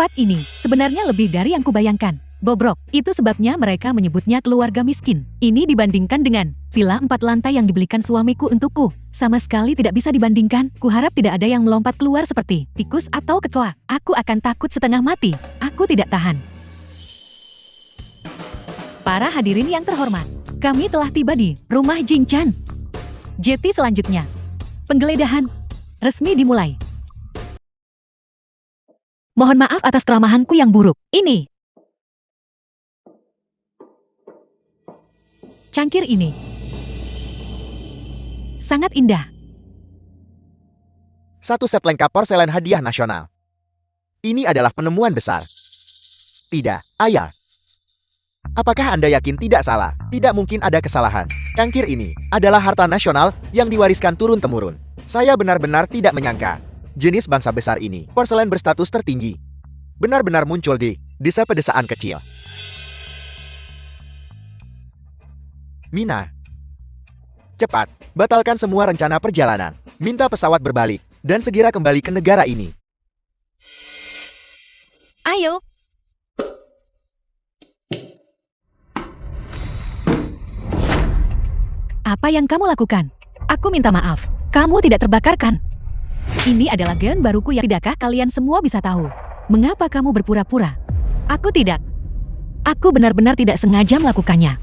Tempat ini sebenarnya lebih dari yang kubayangkan. Bobrok, itu sebabnya mereka menyebutnya keluarga miskin. Ini dibandingkan dengan villa 4 lantai yang dibelikan suamiku untukku. Sama sekali tidak bisa dibandingkan. Kuharap tidak ada yang melompat keluar seperti tikus atau kecoa. Aku akan takut setengah mati. Aku tidak tahan. Para hadirin yang terhormat, kami telah tiba di rumah Jing Chan. Jeti selanjutnya, penggeledahan resmi dimulai. Mohon maaf atas keramahanku yang buruk. Ini. Cangkir ini sangat indah. Satu set lengkap porselen hadiah nasional. Ini adalah penemuan besar. Tidak, ayah. Apakah Anda yakin tidak salah? Tidak mungkin ada kesalahan. Cangkir ini adalah harta nasional yang diwariskan turun-temurun. Saya benar-benar tidak menyangka. Jenis bangsa besar ini, porselen berstatus tertinggi, benar-benar muncul di desa pedesaan kecil. Mina, cepat, batalkan semua rencana perjalanan. Minta pesawat berbalik, dan segera kembali ke negara ini. Ayo. Apa yang kamu lakukan? Aku minta maaf. Kamu tidak terbakarkan. Ini adalah gen baruku yang tidakkah kalian semua bisa tahu? Mengapa kamu berpura-pura? Aku tidak. Aku benar-benar tidak sengaja melakukannya.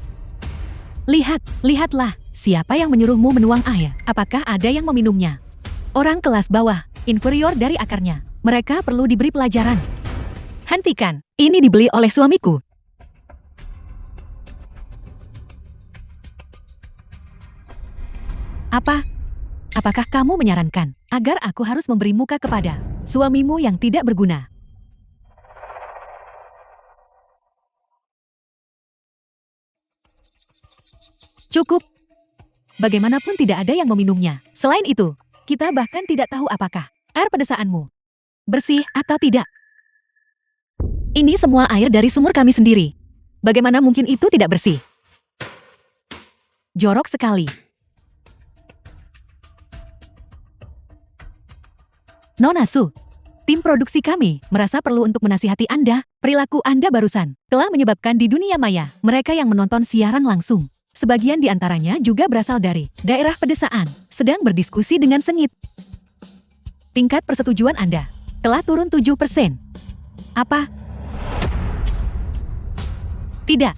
Lihatlah, siapa yang menyuruhmu menuang air? Apakah ada yang meminumnya? Orang kelas bawah, inferior dari akarnya. Mereka perlu diberi pelajaran. Hentikan, ini dibeli oleh suamiku. Apakah kamu menyarankan agar aku harus memberi muka kepada suamimu yang tidak berguna? Cukup. Bagaimanapun tidak ada yang meminumnya. Selain itu, kita bahkan tidak tahu apakah air pedesaanmu bersih atau tidak. Ini semua air dari sumur kami sendiri. Bagaimana mungkin itu tidak bersih? Jorok sekali. Nona Su, tim produksi kami merasa perlu untuk menasihati Anda. Perilaku Anda barusan telah menyebabkan di dunia maya mereka yang menonton siaran langsung. Sebagian di antaranya juga berasal dari daerah pedesaan, sedang berdiskusi dengan sengit. Tingkat persetujuan Anda telah turun 7%. Apa? Tidak.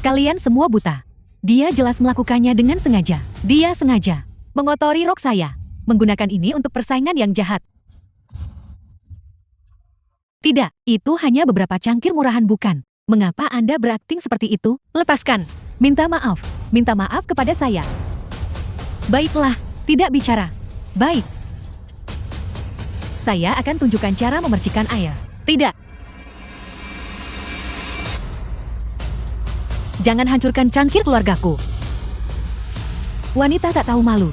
Kalian semua buta. Dia jelas melakukannya dengan sengaja. Dia sengaja mengotori rok saya. Menggunakan ini untuk persaingan yang jahat. Tidak, itu hanya beberapa cangkir murahan bukan? Mengapa Anda berakting seperti itu? Lepaskan. Minta maaf kepada saya. Baiklah, tidak bicara. Baik. Saya akan tunjukkan cara memercikan air. Tidak. Jangan hancurkan cangkir keluargaku. Wanita tak tahu malu.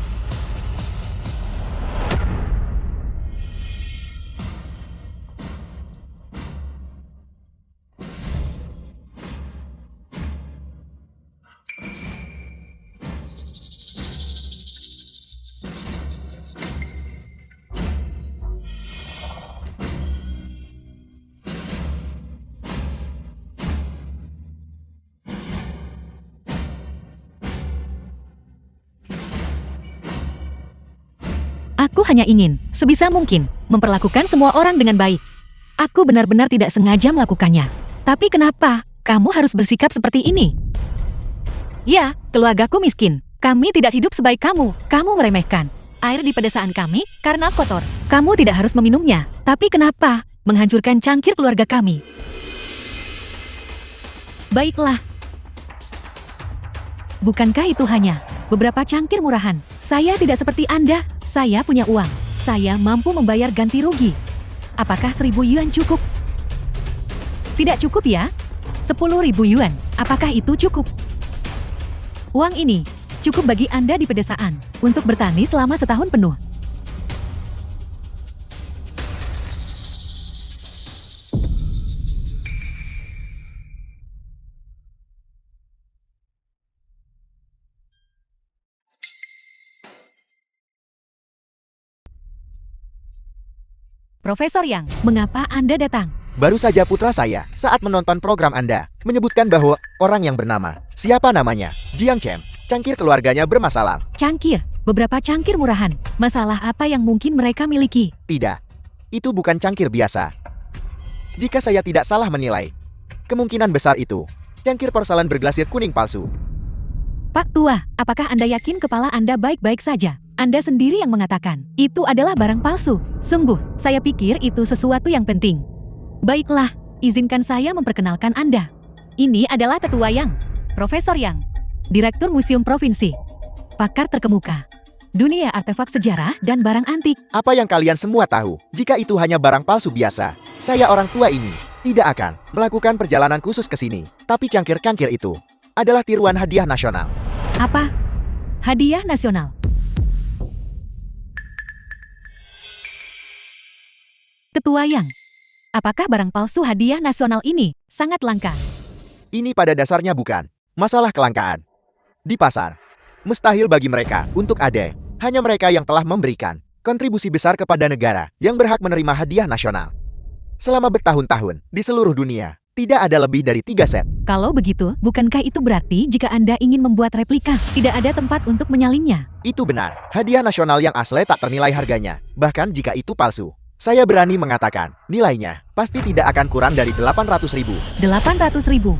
Aku hanya ingin, sebisa mungkin, memperlakukan semua orang dengan baik. Aku benar-benar tidak sengaja melakukannya. Tapi kenapa kamu harus bersikap seperti ini? Ya, keluargaku miskin. Kami tidak hidup sebaik kamu. Kamu meremehkan air di pedesaan kami karena kotor. Kamu tidak harus meminumnya. Tapi kenapa menghancurkan cangkir keluarga kami? Baiklah. Bukankah itu hanya beberapa cangkir murahan? Saya tidak seperti Anda. Saya punya uang. Saya mampu membayar ganti rugi. Apakah 1.000 yuan cukup? Tidak cukup ya? 10.000 yuan. Apakah itu cukup? Uang ini cukup bagi Anda di pedesaan untuk bertani selama setahun penuh. Profesor Yang, mengapa Anda datang? Baru saja putra saya, saat menonton program Anda, menyebutkan bahwa orang yang bernama, siapa namanya, Jiang Chen, cangkir keluarganya bermasalah. Cangkir, beberapa cangkir murahan. Masalah apa yang mungkin mereka miliki? Tidak, itu bukan cangkir biasa. Jika saya tidak salah menilai, kemungkinan besar itu, cangkir porselen berglasir kuning palsu. Pak Tua, apakah Anda yakin kepala Anda baik-baik saja? Anda sendiri yang mengatakan, itu adalah barang palsu. Sungguh, saya pikir itu sesuatu yang penting. Baiklah, izinkan saya memperkenalkan Anda. Ini adalah Tetua Yang, Profesor Yang, Direktur Museum Provinsi, pakar terkemuka, dunia artefak sejarah dan barang antik. Apa yang kalian semua tahu, jika itu hanya barang palsu biasa, saya orang tua ini tidak akan melakukan perjalanan khusus ke sini. Tapi cangkir-cangkir itu adalah tiruan hadiah nasional. Apa? Hadiah nasional. Tetua Yang, apakah barang palsu hadiah nasional ini sangat langka? Ini pada dasarnya bukan masalah kelangkaan. Di pasar, mustahil bagi mereka untuk ada. Hanya mereka yang telah memberikan kontribusi besar kepada negara yang berhak menerima hadiah nasional. Selama bertahun-tahun di seluruh dunia, tidak ada lebih dari 3 set. Kalau begitu, bukankah itu berarti jika Anda ingin membuat replika, tidak ada tempat untuk menyalinnya? Itu benar, hadiah nasional yang asli tak ternilai harganya. Bahkan jika itu palsu, saya berani mengatakan, nilainya pasti tidak akan kurang dari 800.000. 800.000.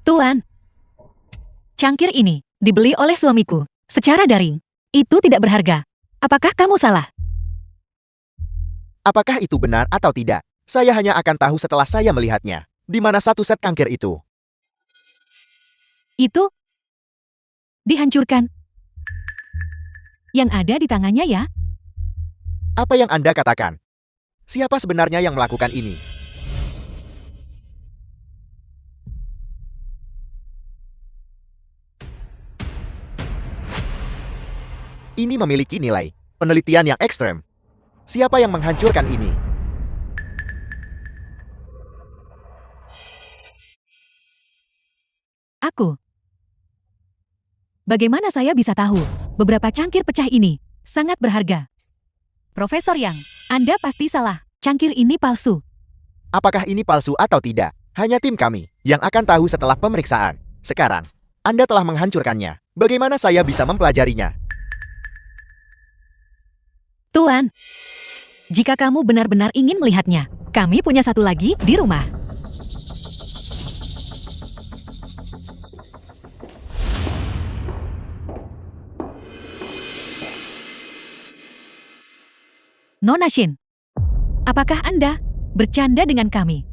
Tuan, cangkir ini dibeli oleh suamiku secara daring. Itu tidak berharga. Apakah kamu salah? Apakah itu benar atau tidak? Saya hanya akan tahu setelah saya melihatnya. Di mana satu set cangkir itu? Itu dihancurkan. Yang ada di tangannya ya? Apa yang Anda katakan? Siapa sebenarnya yang melakukan ini? Ini memiliki nilai penelitian yang ekstrem. Siapa yang menghancurkan ini? Aku. Bagaimana saya bisa tahu? Beberapa cangkir pecah ini sangat berharga. Profesor Yang, Anda pasti salah. Cangkir ini palsu. Apakah ini palsu atau tidak? Hanya tim kami yang akan tahu setelah pemeriksaan. Sekarang, Anda telah menghancurkannya. Bagaimana saya bisa mempelajarinya? Tuan, jika kamu benar-benar ingin melihatnya, kami punya satu lagi di rumah. Nona Shin, apakah Anda bercanda dengan kami?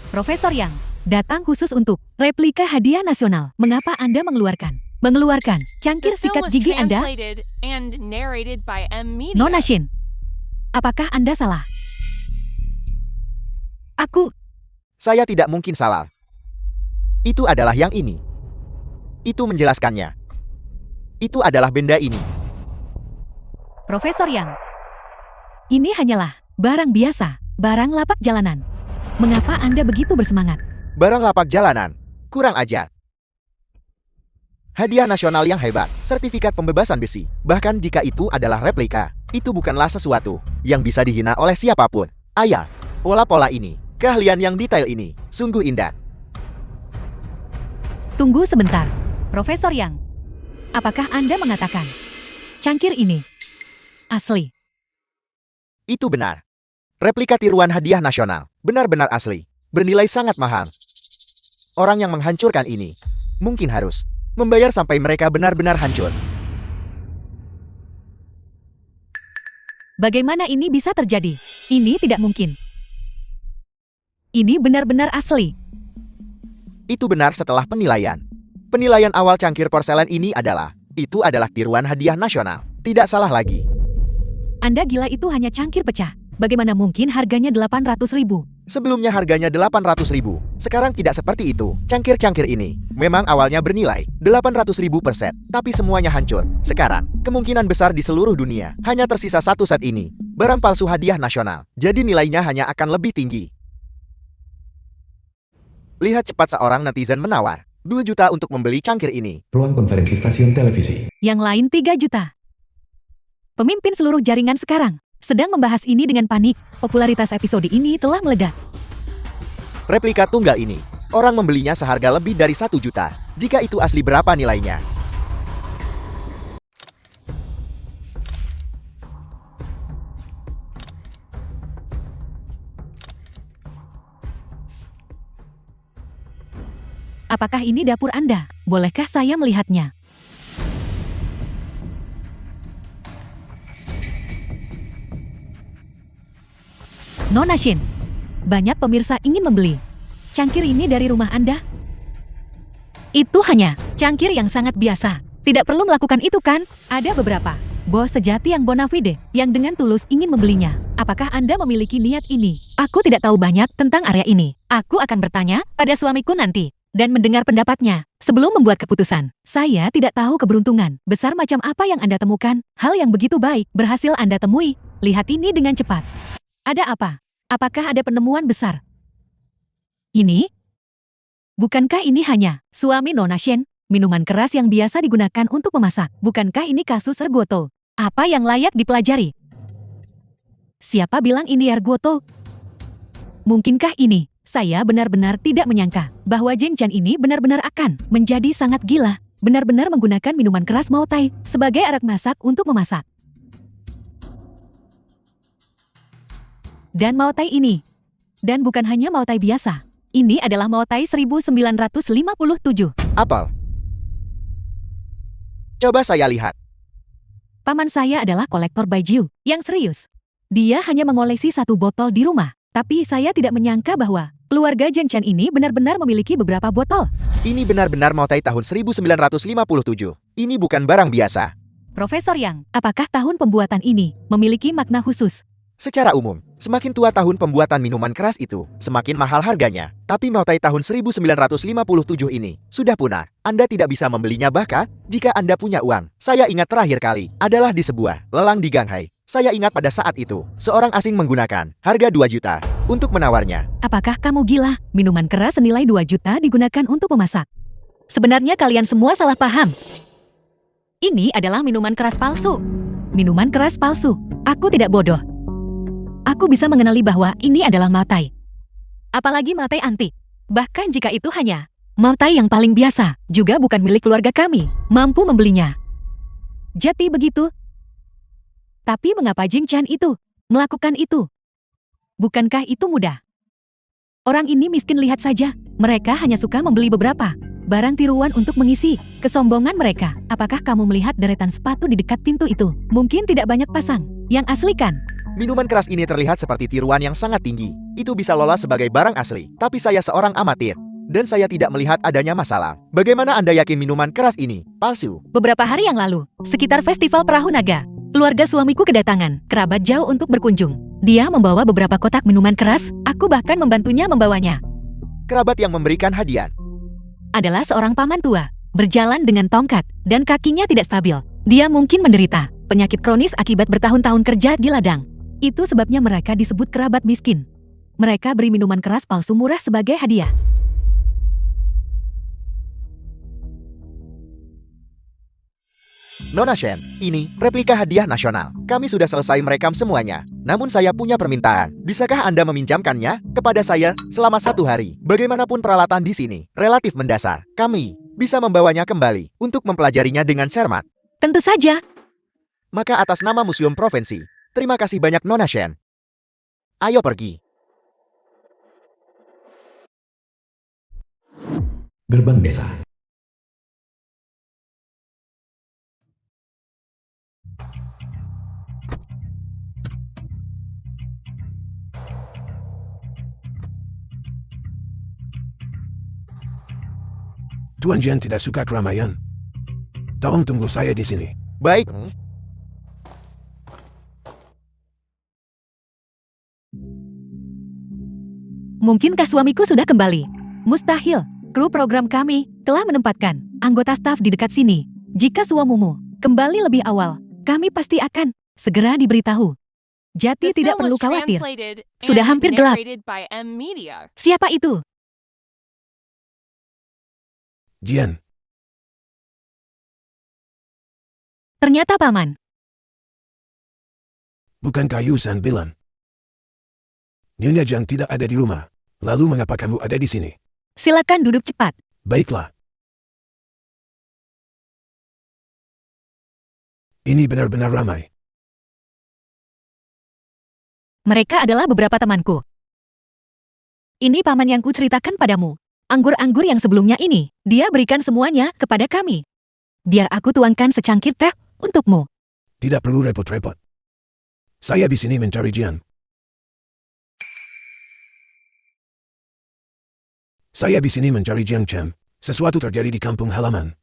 Profesor Yang, datang khusus untuk replika hadiah nasional. Mengapa Anda mengeluarkan cangkir sikat gigi Anda? Nona Shin, apakah Anda salah? Saya tidak mungkin salah. Itu adalah yang ini. Itu menjelaskannya. Itu adalah benda ini. Profesor Yang, ini hanyalah barang biasa, barang lapak jalanan. Mengapa Anda begitu bersemangat? Barang lapak jalanan. Kurang ajar. Hadiah nasional yang hebat, sertifikat pembebasan besi. Bahkan jika itu adalah replika, itu bukanlah sesuatu yang bisa dihina oleh siapapun. Ayah, pola-pola ini, keahlian yang detail ini, sungguh indah. Tunggu sebentar, Profesor Yang. Apakah Anda mengatakan cangkir ini asli? Itu benar. Replika tiruan hadiah nasional, benar-benar asli, bernilai sangat mahal. Orang yang menghancurkan ini, mungkin harus membayar sampai mereka benar-benar hancur. Bagaimana ini bisa terjadi? Ini tidak mungkin. Ini benar-benar asli. Itu benar setelah penilaian. Penilaian awal cangkir porselen ini adalah, itu adalah tiruan hadiah nasional. Tidak salah lagi. Anda gila, itu hanya cangkir pecah. Bagaimana mungkin harganya 800.000? Sebelumnya harganya 800.000. Sekarang tidak seperti itu. Cangkir-cangkir ini memang awalnya bernilai 800.000 per set, tapi semuanya hancur. Sekarang, kemungkinan besar di seluruh dunia hanya tersisa satu set ini. Barang palsu hadiah nasional. Jadi nilainya hanya akan lebih tinggi. Lihat cepat seorang netizen menawar. 2 juta untuk membeli cangkir ini. Ruang konferensi stasiun televisi. Yang lain 3 juta. Pemimpin seluruh jaringan sekarang sedang membahas ini dengan panik. Popularitas episode ini telah meledak. Replika tunggal ini, orang membelinya seharga lebih dari 1 juta. Jika itu asli, berapa nilainya? Apakah ini dapur Anda? Bolehkah saya melihatnya? Nona Shin, banyak pemirsa ingin membeli cangkir ini dari rumah Anda. Itu hanya cangkir yang sangat biasa. Tidak perlu melakukan itu kan? Ada beberapa bos sejati yang bona fide yang dengan tulus ingin membelinya. Apakah Anda memiliki niat ini? Aku tidak tahu banyak tentang area ini. Aku akan bertanya pada suamiku nanti dan mendengar pendapatnya sebelum membuat keputusan. Saya tidak tahu keberuntungan besar macam apa yang Anda temukan. Hal yang begitu baik berhasil Anda temui. Lihat ini dengan cepat. Ada apa? Apakah ada penemuan besar? Ini? Bukankah ini hanya suami Nona Shen, minuman keras yang biasa digunakan untuk memasak? Bukankah ini kasus ergoto? Apa yang layak dipelajari? Siapa bilang ini ergoto? Mungkinkah ini? Saya benar-benar tidak menyangka bahwa Jeng Chan ini benar-benar akan menjadi sangat gila, benar-benar menggunakan minuman keras Mautai sebagai alat masak untuk memasak. Dan Mautai ini. Dan bukan hanya Mautai biasa. Ini adalah Mautai 1957. Apel. Coba saya lihat. Paman saya adalah kolektor baijiu yang serius. Dia hanya mengoleksi 1 botol di rumah. Tapi saya tidak menyangka bahwa keluarga Jeng Chan ini benar-benar memiliki beberapa botol. Ini benar-benar Mautai tahun 1957. Ini bukan barang biasa. Profesor Yang, apakah tahun pembuatan ini memiliki makna khusus? Secara umum, semakin tua tahun pembuatan minuman keras itu, semakin mahal harganya. Tapi Mautai tahun 1957 ini sudah punah. Anda tidak bisa membelinya bahkan jika Anda punya uang. Saya ingat terakhir kali adalah di sebuah lelang di Ganghai. Saya ingat pada saat itu, seorang asing menggunakan harga 2 juta untuk menawarnya. Apakah kamu gila? Minuman keras senilai 2 juta digunakan untuk memasak. Sebenarnya kalian semua salah paham. Ini adalah minuman keras palsu. Minuman keras palsu. Aku tidak bodoh. Aku bisa mengenali bahwa ini adalah Mautai. Apalagi Mautai antik. Bahkan jika itu hanya Mautai yang paling biasa, juga bukan milik keluarga kami, mampu membelinya. Jadi begitu. Tapi mengapa Jeng Chan itu melakukan itu? Bukankah itu mudah? Orang ini miskin, lihat saja. Mereka hanya suka membeli beberapa barang tiruan untuk mengisi kesombongan mereka. Apakah kamu melihat deretan sepatu di dekat pintu itu? Mungkin tidak banyak pasang yang asli kan? Minuman keras ini terlihat seperti tiruan yang sangat tinggi. Itu bisa lolos sebagai barang asli. Tapi saya seorang amatir, dan saya tidak melihat adanya masalah. Bagaimana Anda yakin minuman keras ini palsu? Beberapa hari yang lalu, sekitar festival Perahu Naga, keluarga suamiku kedatangan kerabat jauh untuk berkunjung. Dia membawa beberapa kotak minuman keras, aku bahkan membantunya membawanya. Kerabat yang memberikan hadiah Adalah seorang paman tua, berjalan dengan tongkat, dan kakinya tidak stabil. Dia mungkin menderita penyakit kronis akibat bertahun-tahun kerja di ladang. Itu sebabnya mereka disebut kerabat miskin. Mereka beri minuman keras palsu murah sebagai hadiah. Nona Shen, ini replika hadiah nasional. Kami sudah selesai merekam semuanya. Namun saya punya permintaan. Bisakah Anda meminjamkannya kepada saya selama 1 hari? Bagaimanapun peralatan di sini relatif mendasar. Kami bisa membawanya kembali untuk mempelajarinya dengan cermat. Tentu saja. Maka atas nama Museum Provinsi, terima kasih banyak Nona Shen. Ayo pergi. Gerbang desa. Tuan Jen tidak suka keramaian. Tolong tunggu saya di sini. Baik. Mungkinkah suamiku sudah kembali? Mustahil. Kru program kami telah menempatkan anggota staf di dekat sini. Jika suamimu kembali lebih awal, kami pasti akan segera diberitahu. Jadi tidak perlu khawatir. Sudah hampir gelap. Siapa itu? Jian, Ternyata Paman. bukankah Yusan bilang Nyonya Jiang tidak ada di rumah? Lalu mengapa kamu ada di sini? Silakan duduk cepat. Baiklah. Ini benar-benar ramai. Mereka adalah beberapa temanku. Ini Paman yang kuceritakan padamu. Anggur-anggur yang sebelumnya ini, dia berikan semuanya kepada kami. Biar aku tuangkan secangkir teh untukmu. Tidak perlu repot-repot. Saya di sini mencari Jian. Saya di sini mencari Jiang Chen. Sesuatu terjadi di kampung halaman.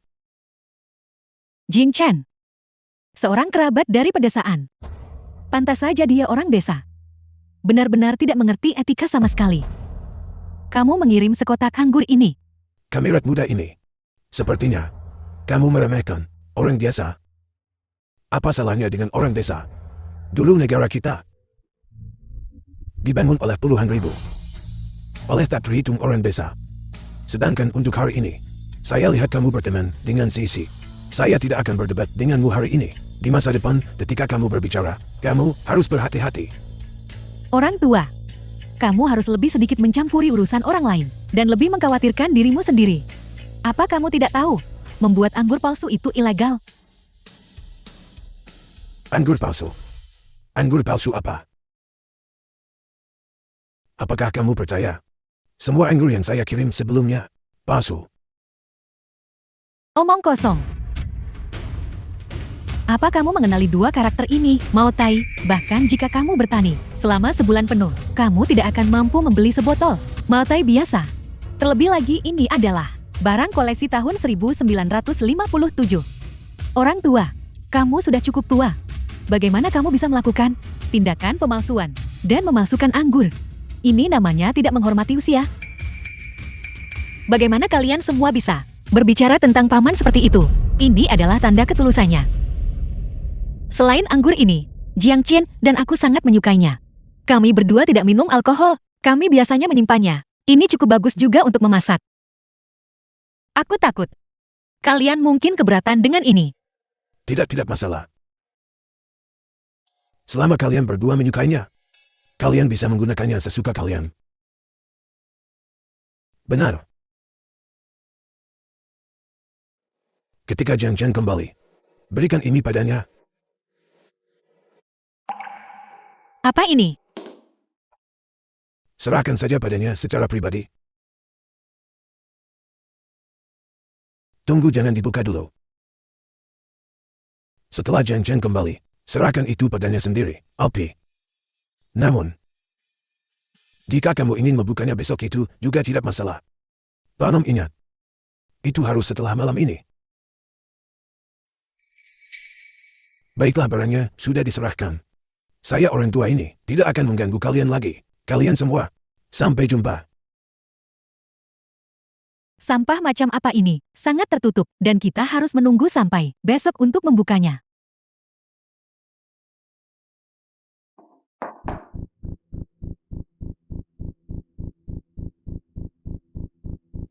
Jing Chen. Seorang kerabat dari pedesaan. Pantas saja dia orang desa. Benar-benar tidak mengerti etika sama sekali. Kamu mengirim sekotak anggur ini. Kamerat muda ini. Sepertinya, kamu meremehkan orang biasa. Apa salahnya dengan orang desa? Dulu negara kita dibangun oleh puluhan ribu. Oleh tak terhitung orang desa. Sedangkan untuk hari ini, saya lihat kamu berteman dengan Sisi. Saya tidak akan berdebat denganmu hari ini. Di masa depan, ketika kamu berbicara, kamu harus berhati-hati. Orang tua, kamu harus lebih sedikit mencampuri urusan orang lain dan lebih mengkhawatirkan dirimu sendiri. Apa kamu tidak tahu? Membuat anggur palsu itu ilegal. Anggur palsu. Anggur palsu apa? Apakah kamu percaya? Semua anggur yang saya kirim sebelumnya, palsu. Omong kosong. Apa kamu mengenali dua karakter ini, Mao Tai? Bahkan jika kamu bertani selama sebulan penuh, kamu tidak akan mampu membeli sebotol Mao Tai biasa. Terlebih lagi ini adalah barang koleksi tahun 1957. Orang tua, kamu sudah cukup tua. Bagaimana kamu bisa melakukan tindakan pemalsuan dan memalsukan anggur? Ini namanya tidak menghormati usia. Bagaimana kalian semua bisa berbicara tentang paman seperti itu? Ini adalah tanda ketulusannya. Selain anggur ini, Jiang Chen dan aku sangat menyukainya. Kami berdua tidak minum alkohol, kami biasanya menyimpannya. Ini cukup bagus juga untuk memasak. Aku takut kalian mungkin keberatan dengan ini. Tidak masalah. Selama kalian berdua menyukainya, kalian bisa menggunakannya sesuka kalian. Benar. Ketika Jiang Chen kembali, berikan ini padanya. Apa ini? Serahkan saja padanya secara pribadi. Tunggu, jangan dibuka dulu. Setelah Jiang Chen kembali, serahkan itu padanya sendiri, Alpi. Namun, jika kamu ingin membukanya besok itu juga tidak masalah. Tolong ingat, itu harus setelah malam ini. Baiklah, barangnya sudah diserahkan. Saya orang tua ini tidak akan mengganggu kalian lagi. Kalian semua, sampai jumpa. Sampah macam apa ini? Sangat tertutup, dan kita harus menunggu sampai besok untuk membukanya.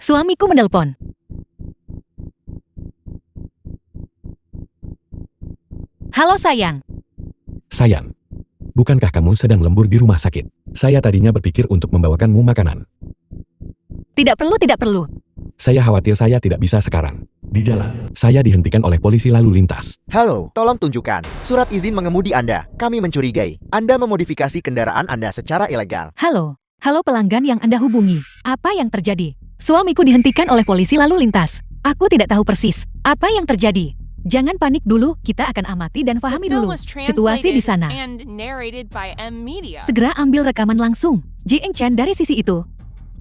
Suamiku menelpon. Halo sayang. Sayang, bukankah kamu sedang lembur di rumah sakit? Saya tadinya berpikir untuk membawakanmu makanan. Tidak perlu. Saya khawatir saya tidak bisa sekarang. Di jalan, saya dihentikan oleh polisi lalu lintas. Halo, tolong tunjukkan surat izin mengemudi Anda. Kami mencurigai Anda memodifikasi kendaraan Anda secara ilegal. Halo pelanggan yang Anda hubungi. Apa yang terjadi? Suamiku dihentikan oleh polisi lalu lintas. Aku tidak tahu persis apa yang terjadi. Jangan panik dulu, kita akan amati dan pahami dulu situasi di sana. Segera ambil rekaman langsung. Jiang Chen dari sisi itu.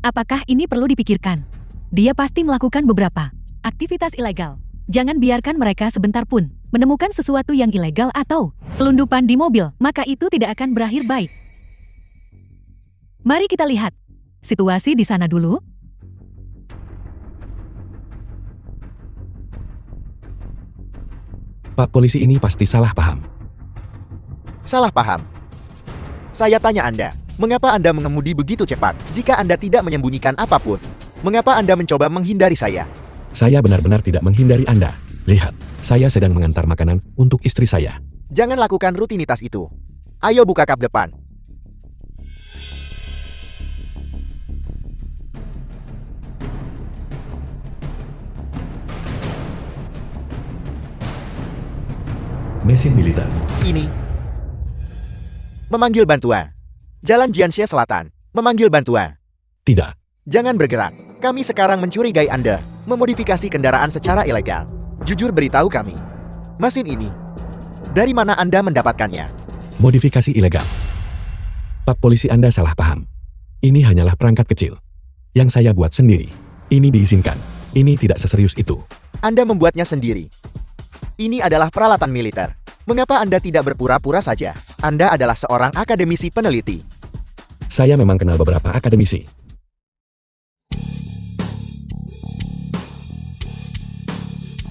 Apakah ini perlu dipikirkan? Dia pasti melakukan beberapa aktivitas ilegal. Jangan biarkan mereka sebentar pun menemukan sesuatu yang ilegal atau selundupan di mobil, maka itu tidak akan berakhir baik. Mari kita lihat situasi di sana dulu. Pak polisi ini pasti salah paham. Salah paham. Saya tanya Anda, mengapa Anda mengemudi begitu cepat jika Anda tidak menyembunyikan apapun? Mengapa Anda mencoba menghindari saya? Saya benar-benar tidak menghindari Anda. Lihat, saya sedang mengantar makanan untuk istri saya. Jangan lakukan rutinitas itu. Ayo buka kap depan. Mesin militer. Ini. Memanggil bantuan. Jalan Jianxie Selatan. Memanggil bantuan. Tidak. Jangan bergerak. Kami sekarang mencurigai Anda memodifikasi kendaraan secara ilegal. Jujur beritahu kami. Mesin ini. Dari mana Anda mendapatkannya? Modifikasi ilegal. Pak polisi Anda salah paham. Ini hanyalah perangkat kecil. Yang saya buat sendiri. Ini diizinkan. Ini tidak seserius itu. Anda membuatnya sendiri. Ini adalah peralatan militer. Mengapa Anda tidak berpura-pura saja? Anda adalah seorang akademisi peneliti. Saya memang kenal beberapa akademisi.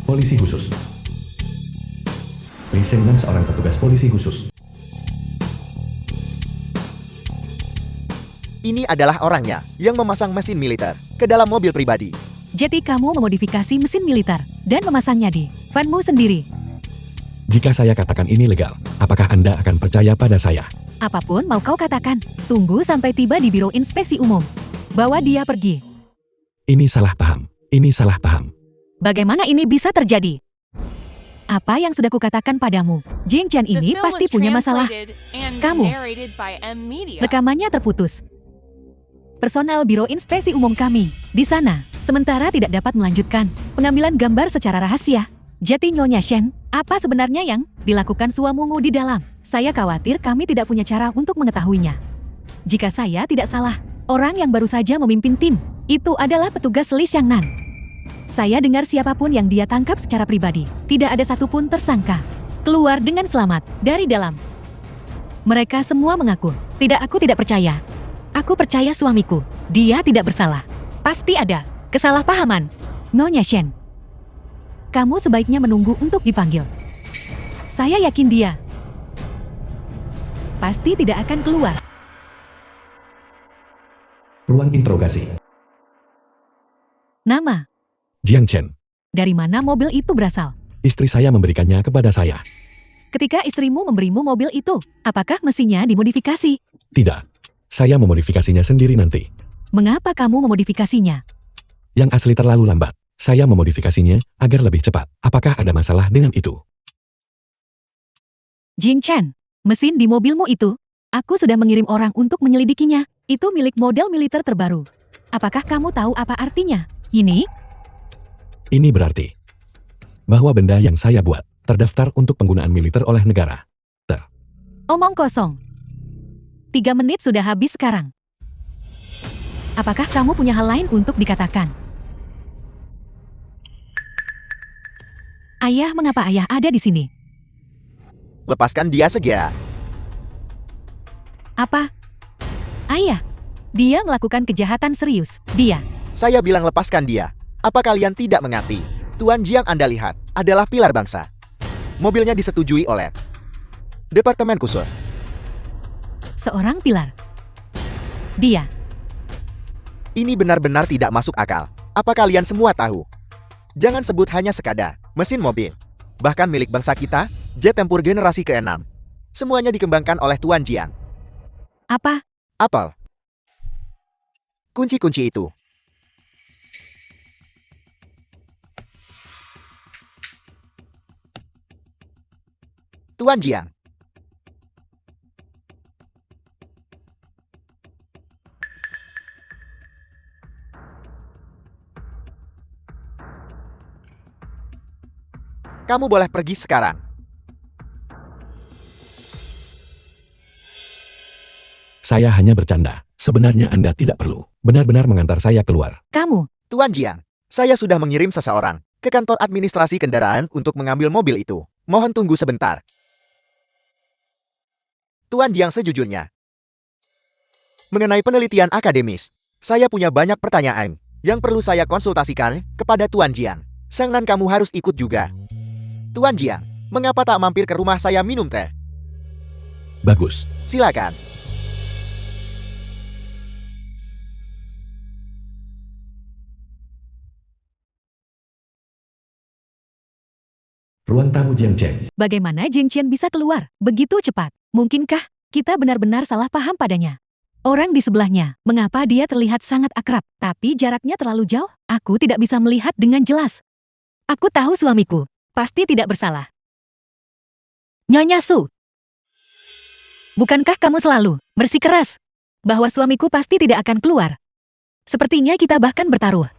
Polisi khusus. Lee Seng-nan seorang petugas polisi khusus. Ini adalah orangnya yang memasang mesin militer ke dalam mobil pribadi. Jadi kamu memodifikasi mesin militer dan memasangnya di vanmu sendiri. Jika saya katakan ini legal, apakah Anda akan percaya pada saya? Apapun mau kau katakan, tunggu sampai tiba di Biro Inspeksi Umum. Bawa dia pergi. Ini salah paham. Ini salah paham. Bagaimana ini bisa terjadi? Apa yang sudah kukatakan padamu? Jing Chen ini pasti punya masalah. Kamu. Rekamannya terputus. Personal Biro Inspeksi Umum kami di sana sementara tidak dapat melanjutkan pengambilan gambar secara rahasia. Jadi Nyonya Shen, apa sebenarnya yang dilakukan suamimu di dalam? Saya khawatir kami tidak punya cara untuk mengetahuinya. Jika saya tidak salah, orang yang baru saja memimpin tim itu adalah petugas Li Xiangnan. Saya dengar siapapun yang dia tangkap secara pribadi, tidak ada satupun tersangka keluar dengan selamat dari dalam. Mereka semua mengaku, aku tidak percaya. Aku percaya suamiku, dia tidak bersalah. Pasti ada kesalahpahaman. Nyonya Shen, kamu sebaiknya menunggu untuk dipanggil. Saya yakin dia pasti tidak akan keluar. Ruang interogasi. Nama, Jiang Chen. dari mana mobil itu berasal? Istri saya memberikannya kepada saya. Ketika istrimu memberimu mobil itu, apakah mesinnya dimodifikasi? Tidak. Saya memodifikasinya sendiri nanti. Mengapa kamu memodifikasinya? Yang asli terlalu lambat. Saya memodifikasinya agar lebih cepat. Apakah ada masalah dengan itu? Jing Chen, mesin di mobilmu itu, aku sudah mengirim orang untuk menyelidikinya. Itu milik model militer terbaru. Apakah kamu tahu apa artinya? Ini? Ini berarti bahwa benda yang saya buat terdaftar untuk penggunaan militer oleh negara. Omong kosong. 3 menit sudah habis sekarang. Apakah kamu punya hal lain untuk dikatakan? Ayah, mengapa ayah ada di sini? Lepaskan dia segera. Apa? Ayah, dia melakukan kejahatan serius. Dia. Saya bilang lepaskan dia. Apa kalian tidak mengerti? Tuan Jiang Anda lihat adalah pilar bangsa. Mobilnya disetujui oleh Departemen Khusus. Seorang pilar. Dia. Ini benar-benar tidak masuk akal. Apa kalian semua tahu? Jangan sebut hanya sekadar mesin mobil. Bahkan milik bangsa kita, jet tempur generasi ke-6. Semuanya dikembangkan oleh Tuan Jiang. Apa? Apel. Kunci-kunci itu. Tuan Jiang. Kamu boleh pergi sekarang. Saya hanya bercanda. Sebenarnya Anda tidak perlu benar-benar mengantar saya keluar. Kamu. Tuan Jiang, saya sudah mengirim seseorang ke kantor administrasi kendaraan untuk mengambil mobil itu. Mohon tunggu sebentar. Tuan Jiang, sejujurnya, mengenai penelitian akademis, saya punya banyak pertanyaan yang perlu saya konsultasikan kepada Tuan Jiang. Sengnan, kamu harus ikut juga. Tuan Jiang, mengapa tak mampir ke rumah saya minum teh? Bagus. Silakan. Ruang tamu Jiang Chen. Bagaimana Jing Chen bisa keluar begitu cepat? Mungkinkah kita benar-benar salah paham padanya? Orang di sebelahnya, mengapa dia terlihat sangat akrab, tapi jaraknya terlalu jauh? Aku tidak bisa melihat dengan jelas. Aku tahu suamiku pasti tidak bersalah. Nyonya Su, bukankah kamu selalu bersikeras bahwa suamiku pasti tidak akan keluar? Sepertinya kita bahkan bertaruh.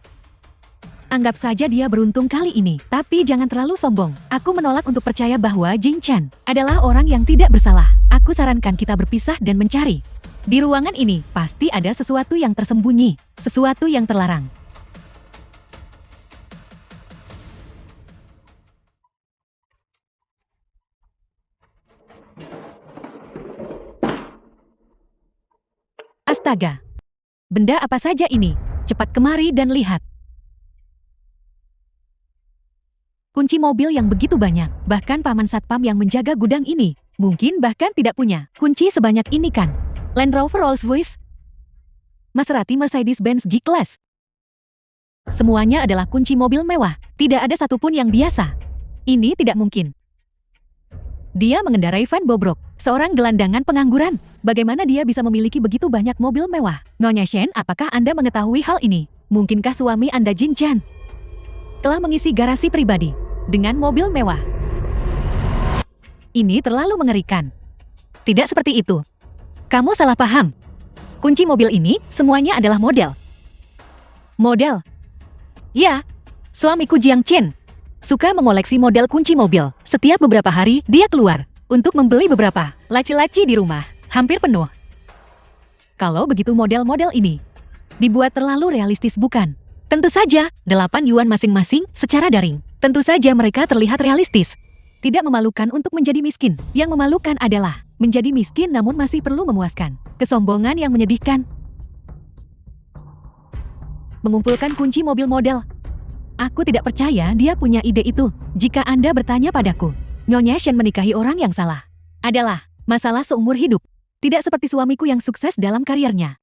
Anggap saja dia beruntung kali ini, tapi jangan terlalu sombong. Aku menolak untuk percaya bahwa Jing Chen adalah orang yang tidak bersalah. Aku sarankan kita berpisah dan mencari. Di ruangan ini, pasti ada sesuatu yang tersembunyi, sesuatu yang terlarang. Astaga! Benda apa saja ini? Cepat kemari dan lihat. Kunci mobil yang begitu banyak, bahkan paman satpam yang menjaga gudang ini, mungkin bahkan tidak punya kunci sebanyak ini kan? Land Rover Rolls-Royce? Maserati Mercedes-Benz G-Class? Semuanya adalah kunci mobil mewah, tidak ada satupun yang biasa. Ini tidak mungkin. Dia mengendarai van bobrok, seorang gelandangan pengangguran. Bagaimana dia bisa memiliki begitu banyak mobil mewah? Nyonya Shen, apakah Anda mengetahui hal ini? Mungkinkah suami Anda Jing Chen telah mengisi garasi pribadi dengan mobil mewah? Ini terlalu mengerikan. Tidak seperti itu. Kamu salah paham. Kunci mobil ini semuanya adalah model. Model? Ya, suamiku Jiang Chen suka mengoleksi model kunci mobil. Setiap beberapa hari dia keluar untuk membeli beberapa laci-laci di rumah. Hampir penuh. Kalau begitu model-model ini dibuat terlalu realistis bukan? Tentu saja, 8 yuan masing-masing secara daring. Tentu saja mereka terlihat realistis. Tidak memalukan untuk menjadi miskin. Yang memalukan adalah menjadi miskin namun masih perlu memuaskan. Kesombongan yang menyedihkan. Mengumpulkan kunci mobil model. Aku tidak percaya dia punya ide itu. Jika Anda bertanya padaku, Nyonya Shen menikahi orang yang salah adalah masalah seumur hidup. Tidak seperti suamiku yang sukses dalam kariernya.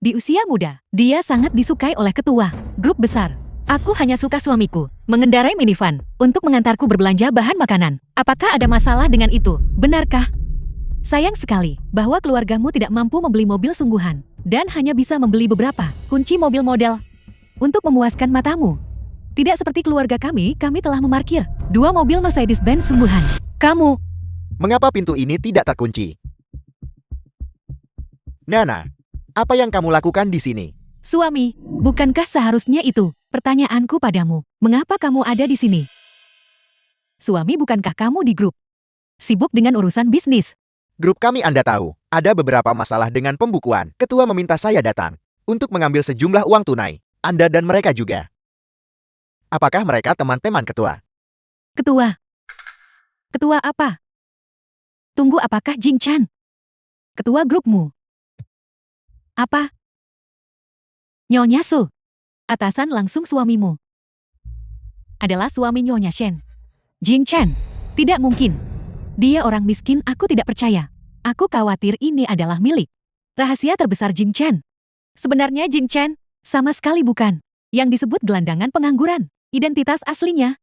Di usia muda, dia sangat disukai oleh ketua grup besar. Aku hanya suka suamiku mengendarai minivan untuk mengantarku berbelanja bahan makanan. Apakah ada masalah dengan itu? Benarkah? Sayang sekali bahwa keluargamu tidak mampu membeli mobil sungguhan dan hanya bisa membeli beberapa kunci mobil model untuk memuaskan matamu. Tidak seperti keluarga kami telah memarkir 2 mobil Mercedes-Benz sungguhan. Kamu, Mengapa pintu ini tidak terkunci? Nana, apa yang kamu lakukan di sini? suami, bukankah seharusnya itu pertanyaanku padamu? Mengapa kamu ada di sini? Suami, bukankah kamu di grup sibuk dengan urusan bisnis? Grup kami Anda tahu, ada beberapa masalah dengan pembukuan. Ketua meminta saya datang untuk mengambil sejumlah uang tunai. Anda dan mereka juga. Apakah mereka teman-teman ketua? Ketua? Ketua apa? Tunggu, apakah Jing Chen ketua grupmu? Apa? Nyonya Su, atasan langsung suamimu adalah suami Nyonya Shen. Jing Chen, tidak mungkin. Dia orang miskin, aku tidak percaya. Aku khawatir ini adalah milik rahasia terbesar Jing Chen. Sebenarnya Jing Chen sama sekali bukan yang disebut gelandangan pengangguran. Identitas aslinya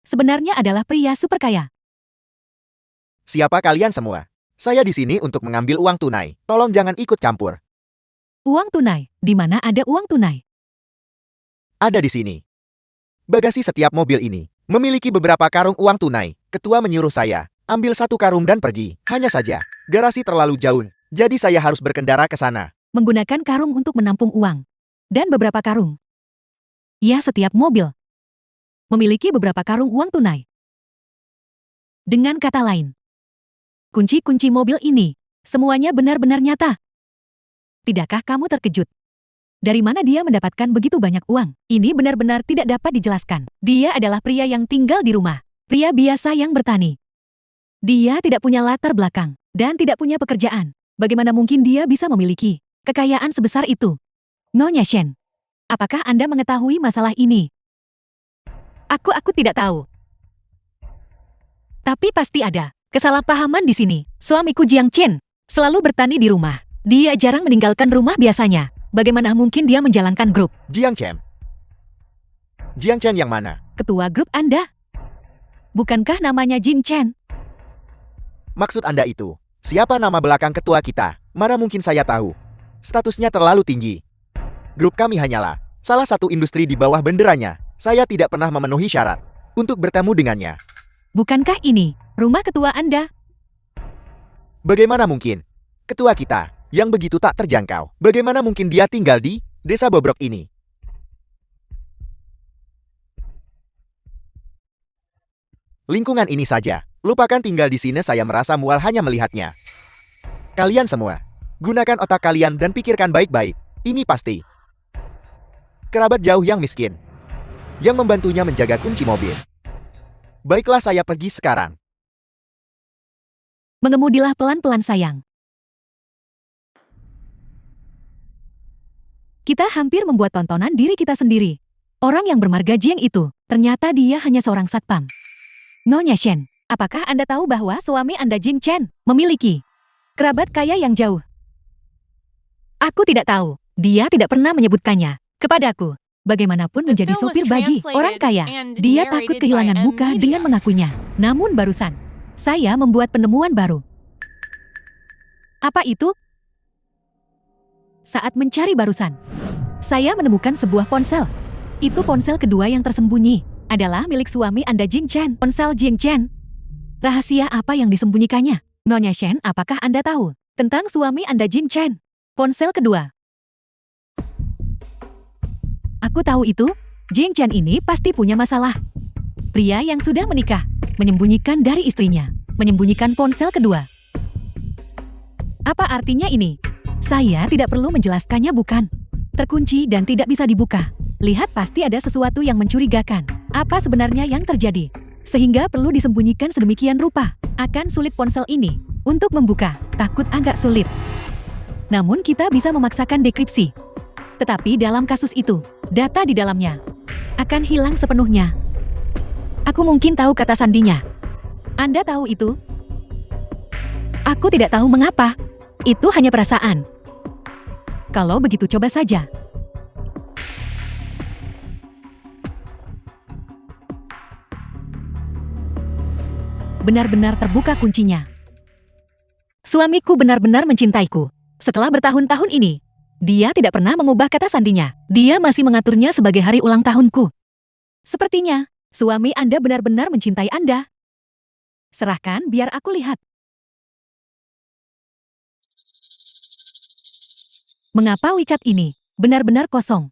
sebenarnya adalah pria super kaya. Siapa kalian semua? Saya di sini untuk mengambil uang tunai. Tolong jangan ikut campur. Uang tunai? Di mana ada uang tunai? Ada di sini. Bagasi setiap mobil ini memiliki beberapa karung uang tunai. Ketua menyuruh saya ambil 1 karung dan pergi. Hanya saja, garasi terlalu jauh, jadi saya harus berkendara ke sana. Menggunakan karung untuk menampung uang. Dan beberapa karung. Ya, setiap mobil memiliki beberapa karung uang tunai. Dengan kata lain, kunci-kunci mobil ini semuanya benar-benar nyata. Tidakkah kamu terkejut? Dari mana dia mendapatkan begitu banyak uang? Ini benar-benar tidak dapat dijelaskan. Dia adalah pria yang tinggal di rumah. Pria biasa yang bertani. Dia tidak punya latar belakang dan tidak punya pekerjaan. Bagaimana mungkin dia bisa memiliki kekayaan sebesar itu? Nyonya Shen, apakah Anda mengetahui masalah ini? Aku tidak tahu. Tapi pasti ada kesalahpahaman di sini. Suamiku Jiang Chen selalu bertani di rumah. Dia jarang meninggalkan rumah biasanya. Bagaimana mungkin dia menjalankan grup? Jiang Chen. Jiang Chen yang mana? Ketua grup Anda? Bukankah namanya Jing Chen? Maksud Anda itu, siapa nama belakang ketua kita? Mana mungkin saya tahu. Statusnya terlalu tinggi. Grup kami hanyalah salah satu industri di bawah benderanya. Saya tidak pernah memenuhi syarat untuk bertemu dengannya. Bukankah ini rumah ketua Anda? Bagaimana mungkin? Ketua kita yang begitu tak terjangkau. Bagaimana mungkin dia tinggal di desa bobrok ini? Lingkungan ini saja. Lupakan tinggal di sini, saya merasa mual hanya melihatnya. Kalian semua, gunakan otak kalian dan pikirkan baik-baik. Ini pasti kerabat jauh yang miskin, yang membantunya menjaga kunci mobil. Baiklah, saya pergi sekarang. Mengemudilah pelan-pelan sayang. Kita hampir membuat tontonan diri kita sendiri. Orang yang bermarga Jiang itu, ternyata dia hanya seorang satpam. Nyonya Shen, apakah Anda tahu bahwa suami Anda Jing Chen memiliki kerabat kaya yang jauh? Aku tidak tahu. Dia tidak pernah menyebutkannya kepadaku. Bagaimanapun menjadi sopir bagi orang kaya, dia takut kehilangan muka dengan mengakuinya. Namun barusan, saya membuat penemuan baru. Apa itu? Saat mencari barusan, saya menemukan sebuah ponsel. Itu ponsel kedua yang tersembunyi. Adalah milik suami Anda Jing Chen. Ponsel Jing Chen. Rahasia apa yang disembunyikannya? Nyonya Shen, apakah Anda tahu tentang suami Anda Jing Chen? Ponsel kedua. Aku tahu itu. Jing Chen ini pasti punya masalah. Pria yang sudah menikah, menyembunyikan dari istrinya, menyembunyikan ponsel kedua. Apa artinya ini? Saya tidak perlu menjelaskannya, bukan? Terkunci dan tidak bisa dibuka. Lihat, pasti ada sesuatu yang mencurigakan. Apa sebenarnya yang terjadi? Sehingga perlu disembunyikan sedemikian rupa. Akan sulit ponsel ini untuk membuka. Takut agak sulit. Namun kita bisa memaksakan dekripsi. Tetapi dalam kasus itu, data di dalamnya akan hilang sepenuhnya. Aku mungkin tahu kata sandinya. Anda tahu itu? Aku tidak tahu mengapa. Itu hanya perasaan. Kalau begitu, coba saja. Benar-benar terbuka kuncinya. Suamiku benar-benar mencintaiku. Setelah bertahun-tahun ini, dia tidak pernah mengubah kata sandinya. Dia masih mengaturnya sebagai hari ulang tahunku. Sepertinya, suami Anda benar-benar mencintai Anda. Serahkan biar aku lihat. Mengapa WeChat ini benar-benar kosong?